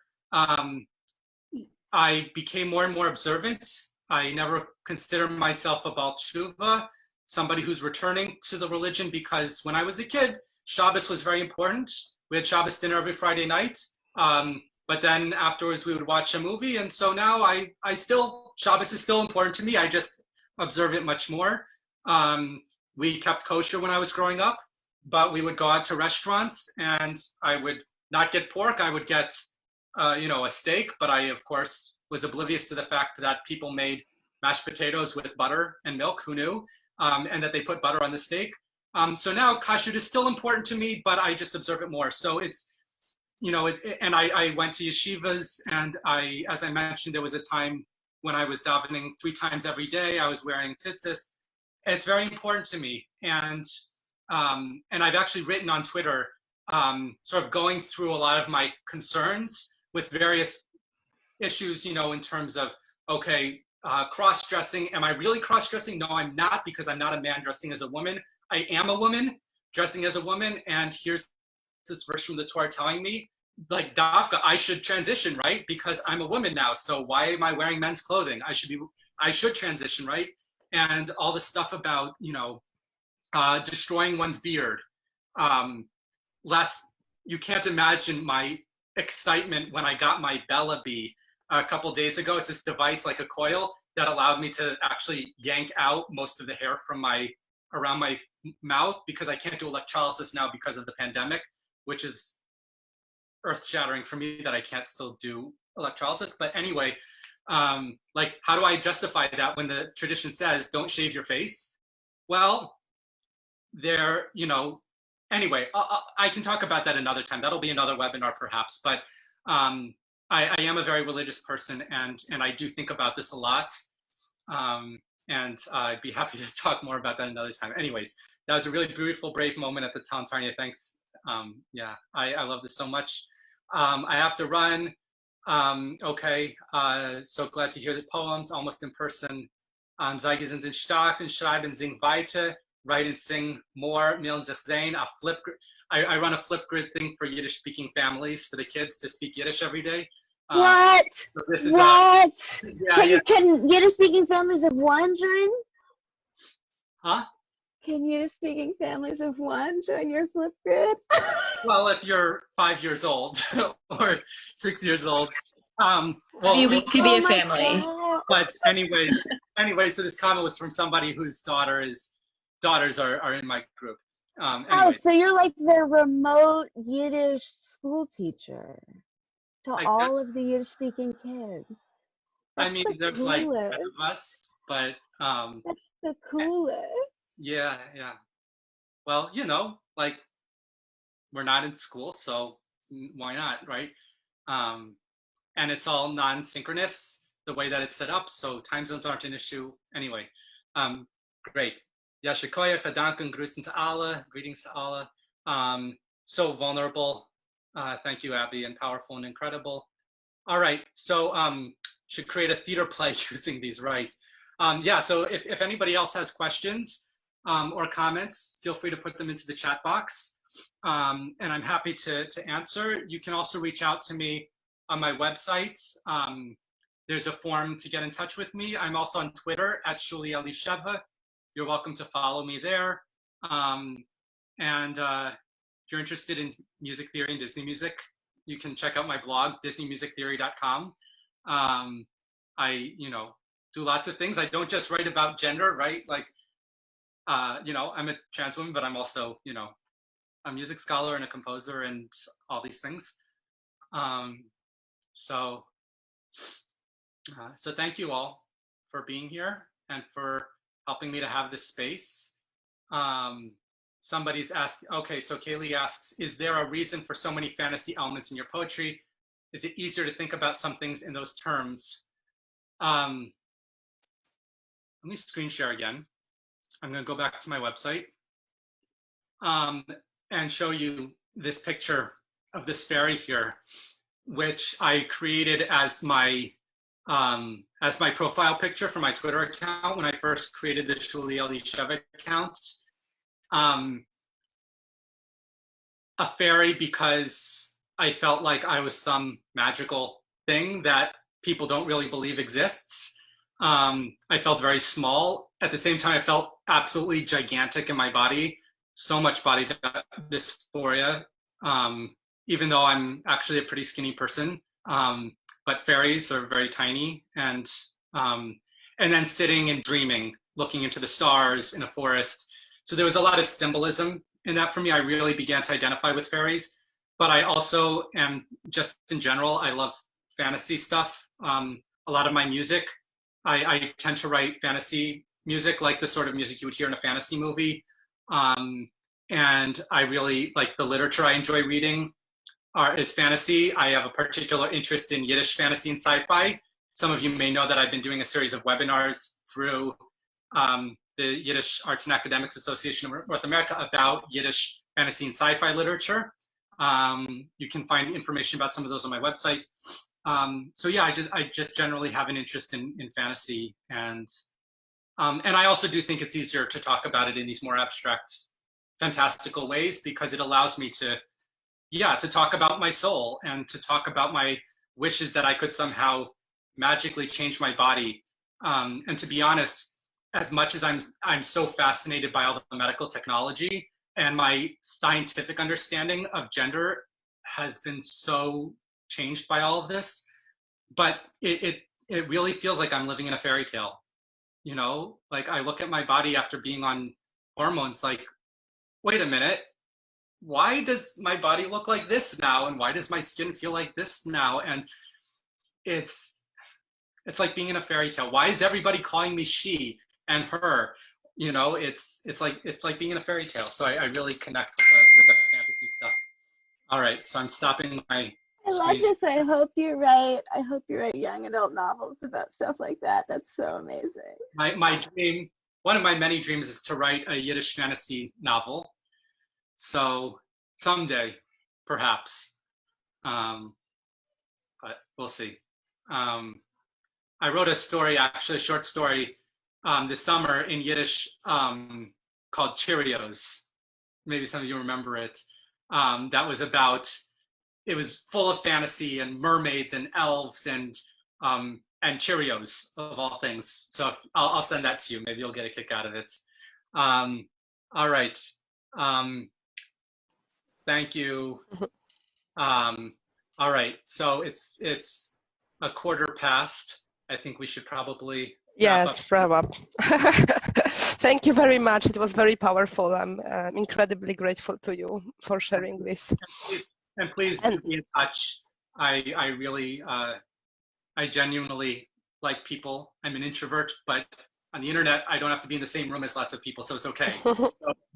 I became more and more observant. I never considered myself a Baal Tshuva, somebody who's returning to the religion, because when I was a kid, Shabbos was very important. We had Shabbos dinner every Friday night. But then afterwards we would watch a movie. And so now Shabbos is still important to me. I just observe it much more. We kept kosher when I was growing up, but we would go out to restaurants and I would not get pork. I would get a steak, but I, of course, was oblivious to the fact that people made mashed potatoes with butter and milk, who knew, and that they put butter on the steak. So now kashrut is still important to me, but I just observe it more. So it's, and I went to yeshivas, and as I mentioned, there was a time when I was davening 3 times every day. I was wearing tzitzis. It's very important to me. And I've actually written on Twitter, sort of going through a lot of my concerns with various issues, in terms of, okay, cross-dressing. Am I really cross-dressing? No, I'm not, because I'm not a man dressing as a woman. I am a woman dressing as a woman. And here's this verse from the Torah telling me, like, Dafka, I should transition, right? Because I'm a woman now. So why am I wearing men's clothing? I should transition, right? And all this stuff about, destroying one's beard. You can't imagine my excitement when I got my Bella Bee a couple days ago. It's this device like a coil that allowed me to actually yank out most of the hair from around my mouth, because I can't do electrolysis now because of the pandemic, which is earth-shattering for me that I can't still do electrolysis. But anyway, like, how do I justify that when the tradition says don't shave your face? Well, anyway, I can talk about that another time. That'll be another webinar perhaps, but I am a very religious person, and I do think about this a lot. And I'd be happy to talk more about that another time. Anyways, that was a really beautiful, brave moment at the town, Tanya. Thanks. Yeah, I love this so much. I have to run. Okay, so glad to hear the poems, almost in person. Sei sind stark und schreiben, sing weiter. Write and sing more. I run a Flipgrid thing for Yiddish-speaking families, for the kids to speak Yiddish every day. What? So this is, what? Can Yiddish-speaking families have one, Zerin? Huh? Can Yiddish-speaking families of one join your Flipgrid? Well, if you're 5 years old or 6 years old, well, we could be a my family. God. but anyway, so this comment was from somebody whose daughters are in my group. Oh, Anyway, so you're like the remote Yiddish school teacher to I all of the Yiddish-speaking kids. I That's mean, the there's like 10 coolest. of us, but That's the coolest. yeah. Well, like we're not in school, so why not, right? And it's all non-synchronous the way that it's set up, so time zones aren't an issue. Anyway, great. Yashikoya, Danken, Grüßen zu alle, greetings to alle. So vulnerable. Thank you, Abby, and powerful and incredible. All right, so should create a theater play using these, right? Yeah, so if anybody else has questions or comments, feel free to put them into the chat box, and I'm happy to answer. You can also reach out to me on my website. There's a form to get in touch with me. I'm also on Twitter at Shuli Elisheva. You're welcome to follow me there. And if you're interested in music theory and Disney music, you can check out my blog, disneymusictheory.com. I, do lots of things. I don't just write about gender, right? Like, I'm a trans woman, but I'm also, a music scholar and a composer and all these things. So thank you all for being here and for helping me to have this space. Somebody's asked, okay, so Kaylee asks, is there a reason for so many fantasy elements in your poetry? Is it easier to think about some things in those terms? Let me screen share again. I'm gonna go back to my website and show you this picture of this fairy here, which I created as my profile picture for my Twitter account when I first created the Shuli Elisheva account. A fairy because I felt like I was some magical thing that people don't really believe exists. I felt very small. At the same time, I felt absolutely gigantic in my body, so much body dysphoria, even though I'm actually a pretty skinny person. But fairies are very tiny, and then sitting and dreaming, looking into the stars in a forest. So there was a lot of symbolism in that for me. I really began to identify with fairies, but I also am, just in general, I love fantasy stuff. A lot of my music, I tend to write fantasy music, like the sort of music you would hear in a fantasy movie. And I really like the literature I enjoy reading is fantasy. I have a particular interest in Yiddish fantasy and sci-fi. Some of you may know that I've been doing a series of webinars through the Yiddish Arts and Academics Association of North America about Yiddish fantasy and sci-fi literature. You can find information about some of those on my website. So yeah, I just generally have an interest in fantasy, and I also do think it's easier to talk about it in these more abstract, fantastical ways, because it allows me to talk about my soul and to talk about my wishes that I could somehow magically change my body. And to be honest, as much as I'm so fascinated by all the medical technology, and my scientific understanding of gender has been so changed by all of this, but it really feels like I'm living in a fairy tale. Like I look at my body after being on hormones, like, wait a minute, why does my body look like this now? And why does my skin feel like this now? And it's like being in a fairy tale. Why is everybody calling me she and her? It's like being in a fairy tale. So I really connect with the fantasy stuff. All right, so I'm stopping my I love this. I hope you write young adult novels about stuff like that. That's so amazing. My dream, one of my many dreams, is to write a Yiddish fantasy novel. So someday, perhaps, but we'll see. I wrote a story, actually a short story, this summer in Yiddish called Cheerios. Maybe some of you remember it. That was it was full of fantasy and mermaids and elves and Cheerios, of all things. So I'll send that to you. Maybe you'll get a kick out of it. All right. Thank you. All right. So it's a quarter past. I think we should probably wrap up. Thank you very much. It was very powerful. I'm incredibly grateful to you for sharing this. And please do be in touch. I really, I genuinely like people. I'm an introvert, but on the internet, I don't have to be in the same room as lots of people, so it's okay. So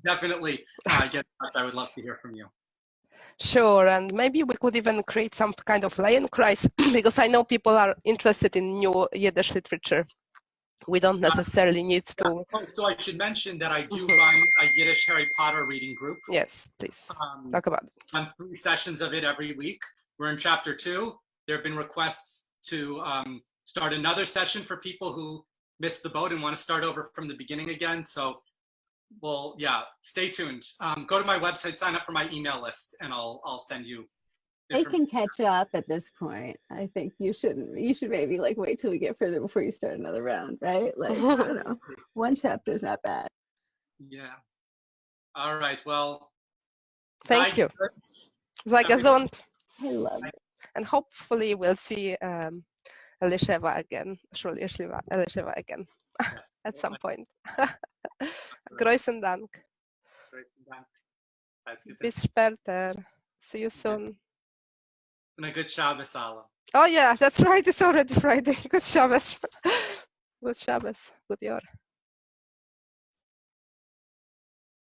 definitely get in touch. I would love to hear from you. Sure, and maybe we could even create some kind of Leyenkreis, because I know people are interested in new Yiddish literature. We don't necessarily need to. So I should mention that I do run a Yiddish Harry Potter reading group. Yes, please talk about it. On 3 sessions of it every week. We're in chapter 2. There have been requests to start another session for people who missed the boat and want to start over from the beginning again. So, well, yeah, stay tuned. Go to my website, sign up for my email list, and I'll send you. They can catch up at this point. I think you should maybe like wait till we get further before you start another round, right? Like, I don't know. 1 chapter is not bad. Yeah. All right. Well, thank you. Sei gesund. I love it. And hopefully we'll see Elisheva again, Shuli Elisheva again at some point. Großen Dank. Bis später. See you soon. And a good Shabbos, Allah. Oh yeah, that's right. It's already Friday. Good Shabbos. Good Shabbos. Good year.